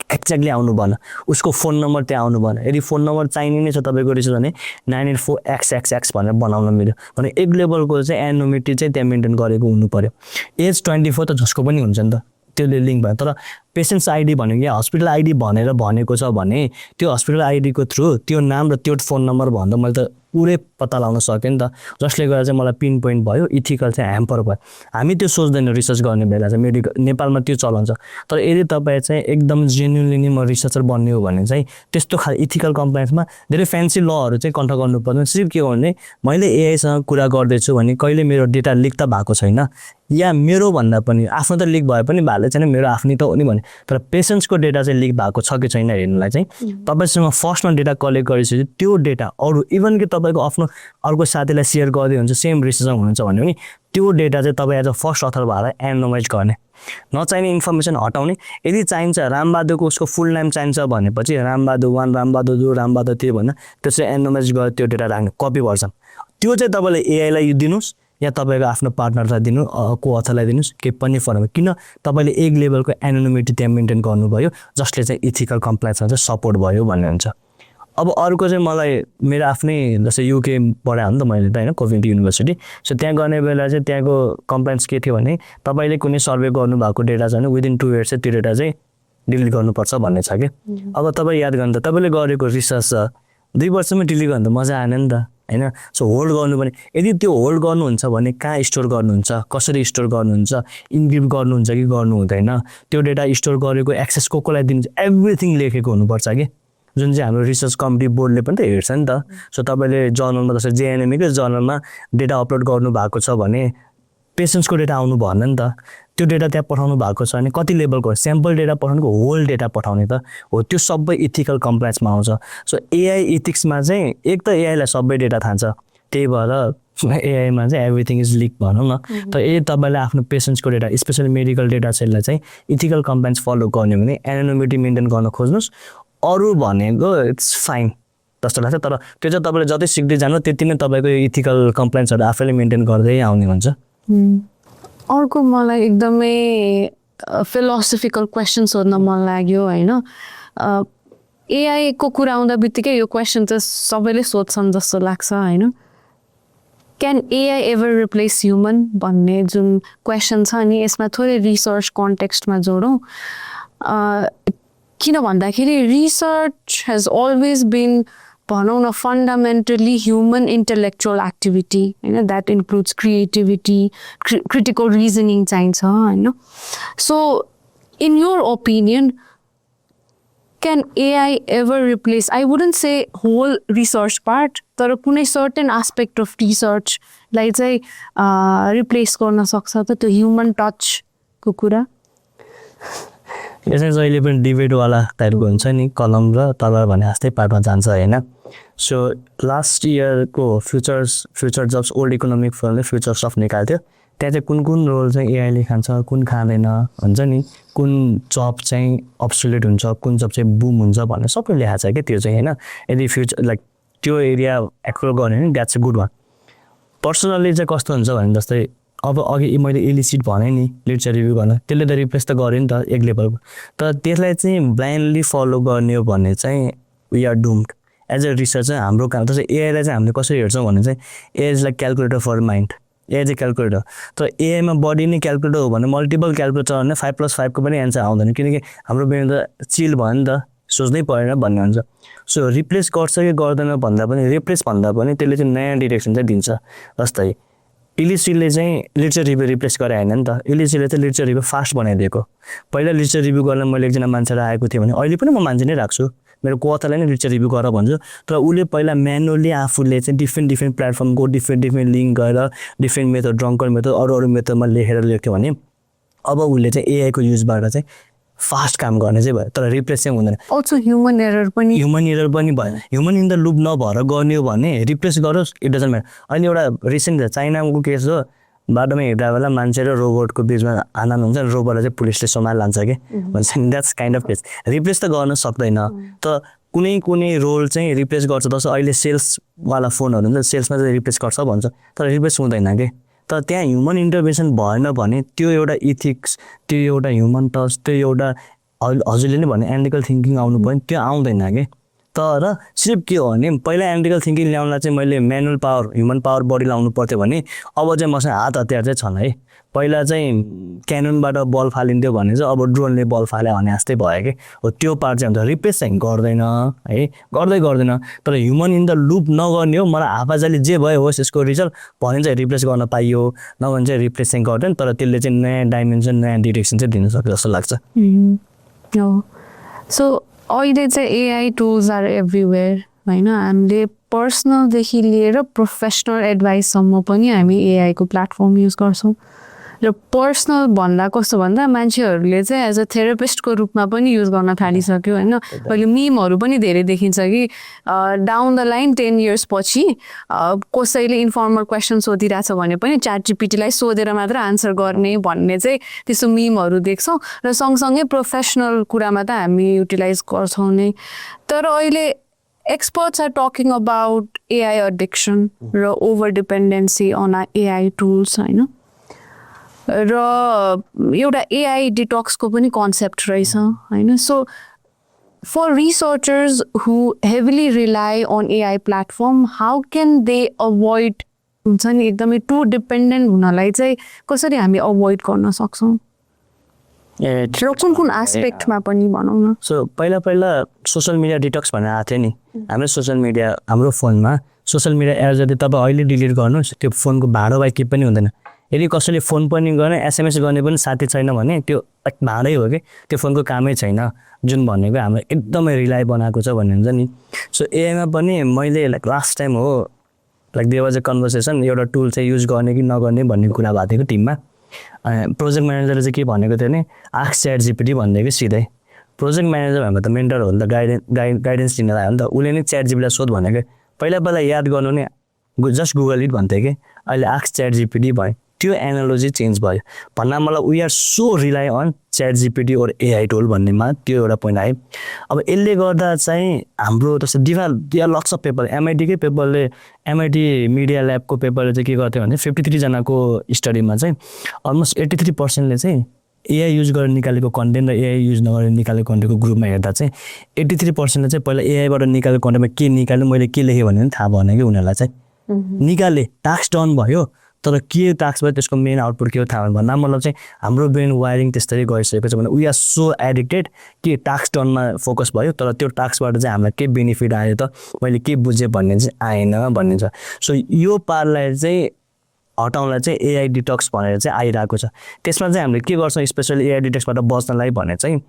एक्ज्याक्टली आउनु भएन, उसको फोन नम्बर त्यहाँ आउनु भएन। यदि फोन नम्बर चाहिने नै छ तपाईँको रिसर्च भने 984XXX भनेर बनाउन मिल्यो भने एक लेभलको चाहिँ एनोमिटी चाहिँ त्यहाँ मेन्टेन गरेको हुनु पऱ्यो। एज 24 त जसको पनि हुन्छ नि त, त्यसले लिङ्क भयो। तर पेसेन्ट्स आइडी भनेको या हस्पिटल आइडी भनेर भनेको छ भने त्यो हस्पिटल आइडीको थ्रु त्यो नाम र त्यो फोन नम्बर भन्दा मैले त पुरै पत्ता लगाउन सकेँ नि त, जसले गर्दा चाहिँ मलाई पिन पोइन्ट भयो, इथिकल चाहिँ ह्याम्पर भयो। हामी त्यो सोच्दैनौँ रिसर्च गर्ने बेला चाहिँ, मेडिकल नेपालमा त्यो चलन छ। तर यदि तपाईँ चाहिँ एकदम जेन्युनली नै म रिसर्चर बन्ने हो भने चाहिँ त्यस्तो खाले इथिकल कम्प्लाइन्समा धेरै फ्यान्सी लहरू चाहिँ कन्ट्रोल गर्नुपर्दैन। सिर्फ के हो भने मैले एआईसँग कुरा गर्दैछु भने कहिले मेरो डेटा लिक त भएको छैन, या मेरो भन्दा पनि आफ्नो त लिक भए पनि भाले छैन, मेरो आफ्नै त हो नि भने, तर पेसेन्ट्सको डेटा चाहिँ लिक भएको छ कि छैन हेर्नुलाई चाहिँ तपाईँसँग फर्स्टमा डेटा कलेक्ट गरिसकेपछि त्यो डेटा अरू इभन कि तपाईँको आफ्नो अर्को साथीलाई सेयर गर्दै हुन्छ सेम रिसर्चमा हुनुहुन्छ भने पनि त्यो डेटा चाहिँ तपाईँ एज अ फर्स्ट अथर भएर एनोमाइज गर्ने, नचाहिने इन्फर्मेसन हटाउने। यदि चाहिन्छ रामबहादुरको उसको फुल नेम चाहिन्छ भनेपछि रामबहादुर 1, रामबहादुर 2, रामबहादुर 3 भन्दा त्यो चाहिँ एनोमाइज गरेर त्यो डेटा राख्ने कपी भर्सन, त्यो चाहिँ तपाईँले एआईलाई दिनुहोस् या तपाईँको आफ्नो पार्टनरलाई दिनु, को अथरलाई दिनुहोस्, के पनि फरक। किन तपाईँले एक लेभलको एनोनिमिटी त्यहाँ मेन्टेन गर्नुभयो जसले चाहिँ इथिकल कम्प्लाइन्समा चाहिँ सपोर्ट भयो भन्ने हुन्छ। अब अर्को चाहिँ मलाई मेरो आफ्नै जस्तै युके पढाएँ हो नि त मैले त होइन, कोभिड युनिभर्सिटी। सो त्यहाँ गर्ने बेला चाहिँ त्यहाँको कम्प्लाइन्स के थियो भने तपाईँले कुनै सर्वे गर्नुभएको डेटा छ भने विदिन 2 इयर्स चाहिँ त्यो डेटा चाहिँ डिलिट गर्नुपर्छ भन्ने छ कि। अब तपाईँ याद गर्नु त तपाईँले गरेको रिसर्च छ 2 वर्षमै डिलिट गर्नु त मजा आएन नि त होइन। सो होल्ड गर्नु पनि, यदि त्यो होल्ड गर्नुहुन्छ भने कहाँ स्टोर गर्नुहुन्छ, कसरी स्टोर गर्नुहुन्छ, इन्क्रिप्ट गर्नुहुन्छ कि गर्नु हुँदैन, त्यो डेटा स्टोर गरेको एक्सेस कोलाई दिनुहुन्छ, एभ्रिथिङ लेखेको हुनुपर्छ कि, जुन चाहिँ हाम्रो रिसर्च कमिटी बोर्डले पनि त हेर्छ नि त। सो तपाईँले जर्नलमा जस्तै JNMकै जर्नलमा डेटा अपलोड गर्नु भएको छ भने पेसेन्ट्सको डेटा आउनु भएन नि त, त्यो डेटा त्यहाँ पठाउनु भएको छ भने कति लेभलको स्याम्पल डेटा पठाउनुको होल डेटा पठाउने त हो, त्यो सबै इथिकल कम्प्लाइन्समा आउँछ। सो एआई इथिक्समा चाहिँ एक त एआईलाई सबै डेटा थाहा छ, त्यही भएर एआईमा चाहिँ एभ्रिथिङ इज लिक भनौँ न। तर यदि तपाईँले आफ्नो पेसेन्ट्सको डेटा स्पेसली मेडिकल डेटा सेटलाई चाहिँ इथिकल कम्प्लाइन्स फलो गर्ने भने एनोनिमिटी मेन्टेन गर्न खोज्नुहोस्, अरू भनेको इट्स फाइन जस्तो लाग्छ। तर त्यो चाहिँ तपाईँले जति सिक्दै जानु त्यति नै तपाईँको इथिकल कम्प्लाइन्सहरू आफैले मेन्टेन गर्दै आउने हुन्छ। अर्को मलाई एकदमै फिलोसफिकल क्वेसन सोध्न मन लाग्यो होइन। एआईको कुरा आउँदा बित्तिकै यो क्वेसन त सबैले सोध्छन् जस्तो लाग्छ होइन। Can AI ever replace human भन्ने जुन क्वेसन छ नि, यसमा थोरै रिसर्च कन्टेक्स्टमा जोडौँ। किन भन्दाखेरि रिसर्च हेज अलवेज बिन भनौँ न फन्डामेन्टली ह्युमन इन्टेलेक्चुअल एक्टिभिटी होइन, that includes creativity, critical reasoning चाहिन्छ होइन। So in your opinion can AI ever replace, I wouldn't say whole research part, तर कुनै सर्टेन एस्पेक्ट अफ रिसर्चलाई चाहिँ रिप्लेस गर्न सक्छ त त्यो ह्युमन टचको कुरा? यो चाहिँ जहिले पनि डिबेटवाला टाइपको हुन्छ नि, कलम र तलवार भने जस्तै पार्टमा जान्छ होइन। सो लास्ट इयरको फ्युचर जब्स ओल्ड इकोनोमिक फर्मले फ्युचर्स अफ निकाल्थ्यो, त्यहाँ चाहिँ कुन कुन रोल चाहिँ एआईले खान्छ, कुन खाँदैन हुन्छ नि, कुन जब चाहिँ अब्सोल्युट हुन्छ, कुन जब चाहिँ बुम हुन्छ भन्ने सबै लेखाएको छ क्या त्यो चाहिँ होइन। यदि फ्युचर लाइक त्यो एरिया एक्सप्लोर गर्ने भने that's a good one. Personally चाहिँ कस्तो हुन्छ भने जस्तै अब अघि मैले इलिसिट भनेँ नि लिटरेचर रिभ्यू गर्न, त्यसले त रिप्लेस त गर्यो नि त एक लेभलको, तर त्यसलाई चाहिँ ब्लाइन्डली फलो गर्ने हो भने चाहिँ we are doomed as a researcher. हाम्रो काम जस्तै एआईलाई चाहिँ हामीले कसरी हेर्छौँ भने चाहिँ AI is like calculator for mind, AI चाहिँ क्यालकुलेटर। तर एआईमा बडी नै क्यालकुलेटर हो भने मल्टिपल क्यालकुलेटर भने 5+5 को पनि एन्सर आउँदैन, किनकि हाम्रो ब्रेन त चिल भयो नि त, सोच्नै परेन भन्ने हुन्छ। सो रिप्लेस गर्छ कि गर्दैन भन्दा पनि, रिप्लेस भन्दा पनि त्यसले चाहिँ नयाँ डिरेक्सन चाहिँ दिन्छ। जस्तै इलिसीले चाहिँ लिटरेचर रिभ्यू रिप्लेस गरे होइन नि त इलिसीले चाहिँ लिटरेचर रिभ्यू फास्ट बनाइदिएको पहिला लिटरेचर रिभ्यू गर्न मैले एकजना मान्छेलाई आएको थिएँ भने अहिले पनि म मान्छे नै राख्छु मेरो कोथालाई नै लिटरेचर रिभ्यू गर भन्छु तर उसले पहिला म्यानुअली आफूले चाहिँ डिफ्रेन्ट प्लेटफर्मको डिफ्रेन्ट लिङ्क गरेर डिफ्रेन्ट मेथड ड्रङ्कर मेथड अरू मेथडमा लेखेर लेख्थ्यो भने अब उसले चाहिँ एआईको युजबाट चाहिँ फास्ट काम गर्ने चाहिँ भयो तर रिप्लेस चाहिँ हुँदैन अल्सो ह्युमन एरर पनि भएन ह्युमन इन द लुप नभएर गर्ने हो भने रिप्लेस गरोस् इट डजन्ट म्याटर अहिले एउटा रिसेन्ट चाइनाको केस हो बाटोमा हिँड्दा बेला मान्छे र रोबोटको बिचमा आनन्द हुन्छ रोबोटलाई चाहिँ पुलिसले समाल लान्छ कि भन्छ नि that's kind of case replace त गर्न सक्दैन त कुनै रोल चाहिँ रिप्लेस गर्छ जस्तो अहिले सेल्सवाला फोनहरू हुन्छ सेल्समा चाहिँ रिप्लेस गर्छ भन्छ तर रिप्लेस हुँदैन कि तर त्यहाँ ह्युमन इन्टरभेन्सन भएन भने त्यो एउटा इथिक्स त्यो एउटा ह्युमन टच त्यो एउटा हजुरले नै भने एनालिटिकल थिङ्किङ आउनु पर्ने त्यो आउँदैन कि तर सिर्फ के हो भने पहिला एनालिटिकल थिङ्किङ ल्याउनलाई चाहिँ मैले म्यानुअल पावर ह्युमन पावर बडी लाउनु पर्थ्यो भने अब चाहिँ मसँग हात हतियार चाहिँ छन् है पहिला चाहिँ क्याननबाट बल फालिन्थ्यो भने चाहिँ अब ड्रोनले बल फाल्यो भने जस्तै भयो कि हो त्यो पार्ट चाहिँ हुन्छ रिप्लेस चाहिँ गर्दैन है गर्दैन तर ह्युमन इन द लुप नगर्ने हो मलाई हापाजाली जे भयो होस् यसको रिजल्ट भने चाहिँ रिप्लेस गर्न पाइयो नभने चाहिँ रिप्लेस चाहिँ गर्दैन तर त्यसले चाहिँ नयाँ डाइमेन्सन नयाँ डिरेक्सन चाहिँ दिन सक्छ जस्तो लाग्छ सो अहिले चाहिँ एआई टुल्स आर एभ्रिवेयर होइन हामीले पर्सनलदेखि लिएर प्रोफेसनल एडभाइससम्म पनि हामी एआईको प्लेटफर्म युज गर्छौँ र पर्सनल भन्दा कस्तो भन्दा मान्छेहरूले चाहिँ एज अ थेरापिस्टको रूपमा पनि युज गर्न थालिसक्यो होइन अहिले मिमहरू पनि धेरै देखिन्छ कि डाउन द लाइन 10 years पछि कसैले इन्फर्मल क्वेसन सोधिरहेछ भने पनि च्याट जिपिटीलाई सोधेर मात्र आन्सर गर्ने भन्ने चाहिँ त्यस्तो मिमहरू देख्छौँ र सँगसँगै प्रोफेसनल कुरामा त हामी युटिलाइज गर्छौँ नै तर अहिले experts are talking about AI addiction र over dependency on AI tools होइन र एउटा AI डिटक्सको पनि कन्सेप्ट रहेछ होइन so for researchers who heavily rely on AI platform how can they avoid हुन्छ नि एकदमै टु डिपेन्डेन्ट हुनलाई चाहिँ कसरी हामी अभोइड गर्न सक्छौँ र कुन एस्पेक्टमा पनि भनौँ न सो पहिला सोसियल मिडिया डिटक्स भनेर आएको थियो नि हाम्रो सोसियल मिडिया हाम्रो फोनमा सोसियल मिडिया एप जति तपाईँ अहिले डिलिट गर्नुहोस् त्यो फोनको भाडो बाई केही पनि हुँदैन यदि कसैले फोन पनि गर्ने एसएमएस गर्ने पनि साथी छैन भने त्यो भाडै हो कि त्यो फोनको कामै छैन जुन भनेको हाम्रो एकदमै रिलाइ बनाएको छ भन्ने हुन्छ नि सो एआईमा पनि मैले लाइक लास्ट टाइम हो like there was a conversation एउटा टुल चाहिँ युज गर्ने कि नगर्ने भन्ने कुरा भएको थियो टिममा प्रोजेक्ट म्यानेजरले चाहिँ के भनेको थियो भने आस्क च्याट जिपिटी भनिदिएको सिधै प्रोजेक्ट म्यानेजर भनेको त मेन्टर हो नि त गाइडेन्स दिनलाई हो नि त उसले नै च्याट जिपीलाई सोध भनेको पहिला याद गर्नु नै जस्ट गुगल इट भन्थ्यो कि अहिले आस्क च्याट जिपिटी भयो त्यो एनालोजी चेन्ज भयो भन्दा मलाई we are so rely on chat GPT or AI tool भन्नेमा त्यो एउटा पोइन्ट आयो अब यसले गर्दा चाहिँ हाम्रो जस्तो दिया लट्स अफ पेपर एमआइटीकै पेपरले एमआइटी मिडिया ल्याबको पेपरले चाहिँ के गर्थ्यो भने 53 जनाको स्टडीमा चाहिँ अलमोस्ट 83%ले चाहिँ एआई युज गरेर निकालेको कन्टेन्ट र एआई युज नगरेर निकालेको कन्टेन्टको ग्रुपमा हेर्दा चाहिँ 83%ले चाहिँ पहिला एआईबाट निकालेको कन्टेन्टमा के निकाल्यो मैले के लेखेँ भने पनि थाहा भएन कि उनीहरूलाई चाहिँ निकाले टास्क डन भयो तर के टास्क भयो त्यसको मेन आउटपुट के हो थाहा भन्दा मतलब चाहिँ हाम्रो ब्रेन वायरिङ त्यस्तै गइसकेको छ भने वी आर सो एडिक्टेड कि टास्क डनमा फोकस भयो तर त्यो टास्कबाट चाहिँ हामीलाई के बेनिफिट आयो त मैले के बुझेँ भन्ने चाहिँ आएन भन्ने छ सो यो पार्टलाई चाहिँ हटाउनलाई चाहिँ एआई डिटक्स भनेर चाहिँ आइरहेको छ त्यसमा चाहिँ हामीले के गर्छौँ स्पेसली एआई डिटक्सबाट बच्नलाई भने चाहिँ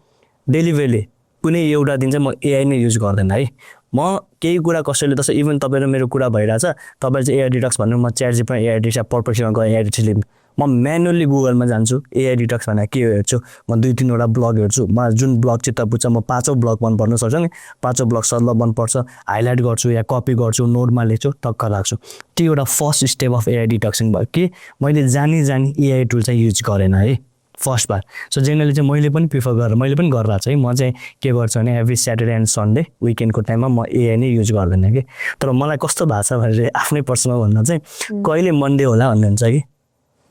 डेलिभरीले कुनै एउटा दिन चाहिँ म एआई नै युज गर्दैन है म केही कुरा कसैले जस्तो इभन तपाईँ र मेरो कुरा भइरहेछ तपाईँ चाहिँ एआई डिटक्स भन्नु म च्याट जिपीटी एआई डिटक्स पर्पसमा गएँ एआई डिटक्स म म्यानुअली गुगलमा जान्छु एआई डिटक्स भनेर के हेर्छु म 2-3वटा ब्लग हेर्छु म जुन ब्लग चित्त बुझ्छ म 5औँ ब्लग मन पर्न सक्छ नि 5औँ ब्लग सल्ल मनपर्छ हाइलाइट गर्छु या कपी गर्छु नोटमा लेख्छु टक्क राख्छु त्यो एउटा फर्स्ट स्टेप अफ एआई डिटक्सन भयो कि मैले जानी एआई टुल चाहिँ युज गरेन है फर्स्ट बार सो जेनरली चाहिँ मैले पनि प्रिफर गरेर मैले पनि गरिरहेको छु है म चाहिँ के गर्छु भने एभ्री स्याटरडे एन्ड सन्डे विकेन्डको टाइममा म एआई नै युज गर्दैन कि तर मलाई कस्तो भएको छ भनेर आफ्नै पर्सनल भन्दा चाहिँ कहिले मन्डे होला भन्ने हुन्छ कि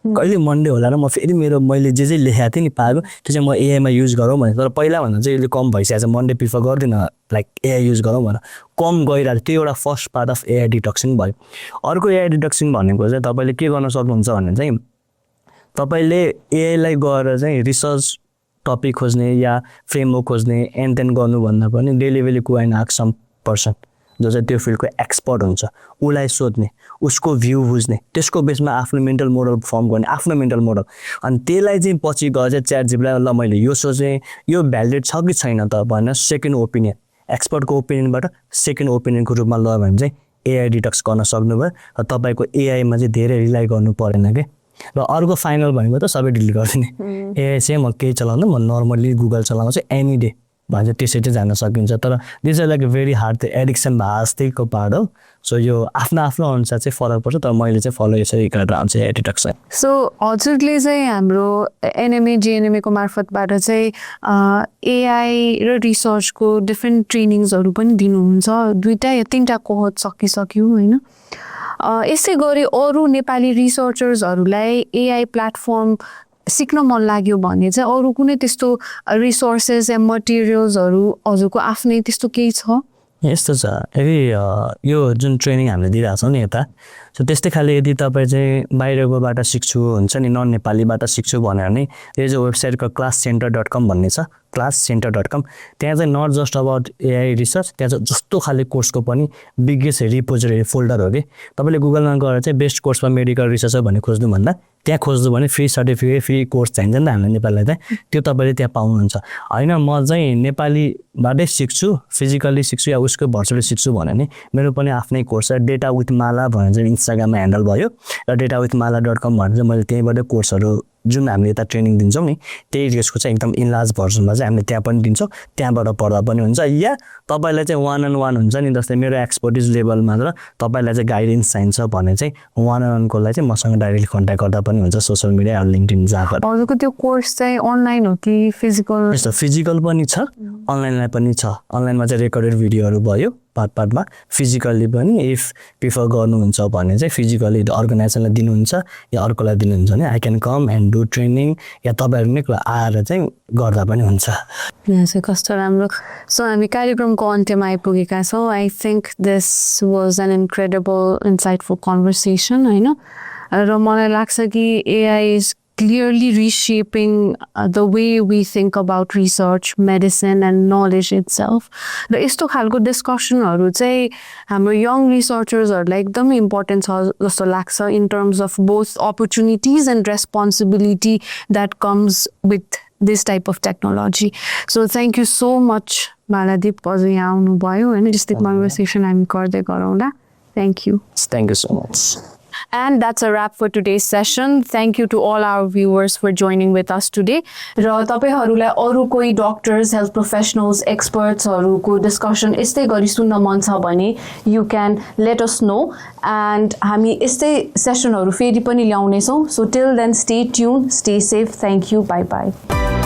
कहिले मन्डे होला र म फेरि मेरो मैले जे लेखाएको थिएँ नि पाएको त्यो चाहिँ म एआईमा युज गरौँ भने तर पहिला भन्दा चाहिँ यसले कम भइसकेको छ मन्डे प्रिफर गर्दिनँ लाइक एआई युज गरौँ भनेर कम गइरहेको त्यो एउटा फर्स्ट पार्ट अफ एआई डिटक्सन भयो अर्को एआई डिटक्सन भनेको चाहिँ तपाईँले के गर्न सक्नुहुन्छ भने चाहिँ तपाईँले एआईलाई गएर चाहिँ रिसर्च टपिक खोज्ने या फ्रेमवर्क खोज्ने एन्ड देन गर्नुभन्दा पनि डेलिभरी go and ask some person जो चाहिँ त्यो फिल्डको एक्सपर्ट हुन्छ उसलाई सोध्ने उसको भ्यू बुझ्ने त्यसको बेसमा आफ्नो मेन्टल मोडल फर्म गर्ने आफ्नो मेन्टल मोडल अनि त्यसलाई चाहिँ पछि गएर चाहिँ च्याट जीपीटीलाई ल मैले यो सोचेँ यो भ्यालिडेट छ कि छैन त भनेर सेकेन्ड ओपिनियन एक्सपर्टको ओपिनियनबाट सेकेन्ड ओपिनियनको रूपमा लयो भने चाहिँ एआई डिटक्स गर्न सक्नुभयो र तपाईँको एआईमा चाहिँ धेरै रिलाइ गर्नु परेन कि र अर्को फाइनल भनेको त सबै डिलिट गरिदिने एआई चाहिँ म केही चलाउँदा म नर्मल्ली गुगल चलाउँछु एनी डे भन्छ त्यसरी चाहिँ जान सकिन्छ तर this are like very hard त्यो एडिक्सन भास्तिको पार्ट हो सो यो आफ्नो आफ्नो अनुसार चाहिँ फरक पर्छ तर मैले चाहिँ फलो यसरी गरेर आउँछु एआई डिटक्स चाहिँ सो हजुरले चाहिँ हाम्रो एनएमए जिएनएमएको मार्फतबाट चाहिँ एआई र रिसर्चको डिफ्रेन्ट ट्रेनिङ्सहरू पनि दिनुहुन्छ 2 या 3टा कोहोर्ट सकिसक्यो होइन यसै गरी अरू नेपाली रिसर्चर्सहरूलाई एआई प्लेटफर्म सिक्न मन लाग्यो भने चाहिँ अरू कुनै त्यस्तो रिसोर्सेस या मटेरियल्सहरू हजुरको आफ्नै त्यस्तो केही छ यस्तो छ यदि यो जुन ट्रेनिङ हामीले दिइरहेको छौँ नि यता सो त्यस्तै खाले यदि तपाईँ चाहिँ बाहिरकोबाट सिक्छु हुन्छ नि नन नेपालीबाट सिक्छु भनेर नि यो चाहिँ वेबसाइटको classcenter.com भन्ने छ classcenter.com त्यहाँ चाहिँ not just about AI research त्यहाँ चाहिँ जस्तो खाले कोर्सको पनि बिगेस्ट रिपोजिटरी फोल्डर हो कि तपाईँले गुगलमा गएर चाहिँ बेस्ट कोर्समा मेडिकल रिसर्चर भन्ने खोज्नुभन्दा त्यहाँ खोज्नु भने फ्री सर्टिफिकेट फ्री कोर्स चाहिन्छ नि त हामीलाई नेपालीलाई चाहिँ त्यो तपाईँले त्यहाँ पाउनुहुन्छ होइन म चाहिँ नेपालीबाटै सिक्छु फिजिकल्ली सिक्छु या उसको भर्चुअली सिक्छु भने नि मेरो पनि आफ्नै कोर्स छ डेटा विथ माला भनेर चाहिँ इन्स्टाग्राममा ह्यान्डल भयो र datawithmala.com भनेर चाहिँ मैले त्यहीँबाट कोर्सहरू जुन हामीले यता ट्रेनिङ दिन्छौँ नि त्यही त्यसको चाहिँ एकदम इनलार्ज भर्जनमा चाहिँ हामीले त्यहाँ पनि दिन्छौँ त्यहाँबाट पढ्दा पनि हुन्छ या तपाईँलाई चाहिँ 1-on-1 हुन्छ नि जस्तै मेरो एक्सपर्टिज लेभलमा र तपाईँलाई चाहिँ गाइडेन्स चाहिन्छ भने चाहिँ 1-on-1को लागि चाहिँ मसँग डाइरेक्टली कन्ट्याक्ट गर्दा पनि हुन्छ सोसियल मिडिया लिङ्क्डइन जहाँबाट हजुरको त्यो कोर्स चाहिँ अनलाइन हो कि फिजिकल यस्तो फिजिकल पनि छ अनलाइनलाई पनि छ अनलाइनमा चाहिँ रेकर्डेड भिडियोहरू भयो पार्टमा फिजिकल्ली पनि इफ प्रिफर गर्नुहुन्छ भने चाहिँ फिजिकल्ली अर्गनाइजेसनलाई दिनुहुन्छ या अर्कोलाई दिनुहुन्छ भने I can come and do training या तपाईँहरू नै आएर चाहिँ गर्दा पनि हुन्छ कस्तो राम्रो सो हामी कार्यक्रमको अन्त्यमा आइपुगेका छौँ I think this was an incredible insightful conversation होइन र मलाई लाग्छ कि AI is clearly reshaping the way we think about research, medicine and knowledge itself. र यस्तो खालको डिस्कसनहरू चाहिँ हाम्रो यङ रिसर्चर्सहरूलाई एकदमै इम्पोर्टेन्ट छ जस्तो लाग्छ in terms of both opportunities and responsibility that comes with this type of technology. So thank you so much, Maladeep, for यहाँ आउनुभयो होइन जस्तै कन्भर्सेसन हामी गर्दै गरौँला. Thank you. Thank you so much. And that's a wrap for today's session. Thank you to all our viewers for joining with us today. र तपाईहरुलाई अरु कोही डक्टर्स हेल्थ प्रोफेसनल्स एक्सपर्ट्सहरुको डिस्कसन यस्तै गरी सुन्न मन छ भने you can let us know and हामी यस्तै सेसनहरु फेरि पनि ल्याउने छौं. So till then stay tuned, stay safe. Thank you. Bye bye.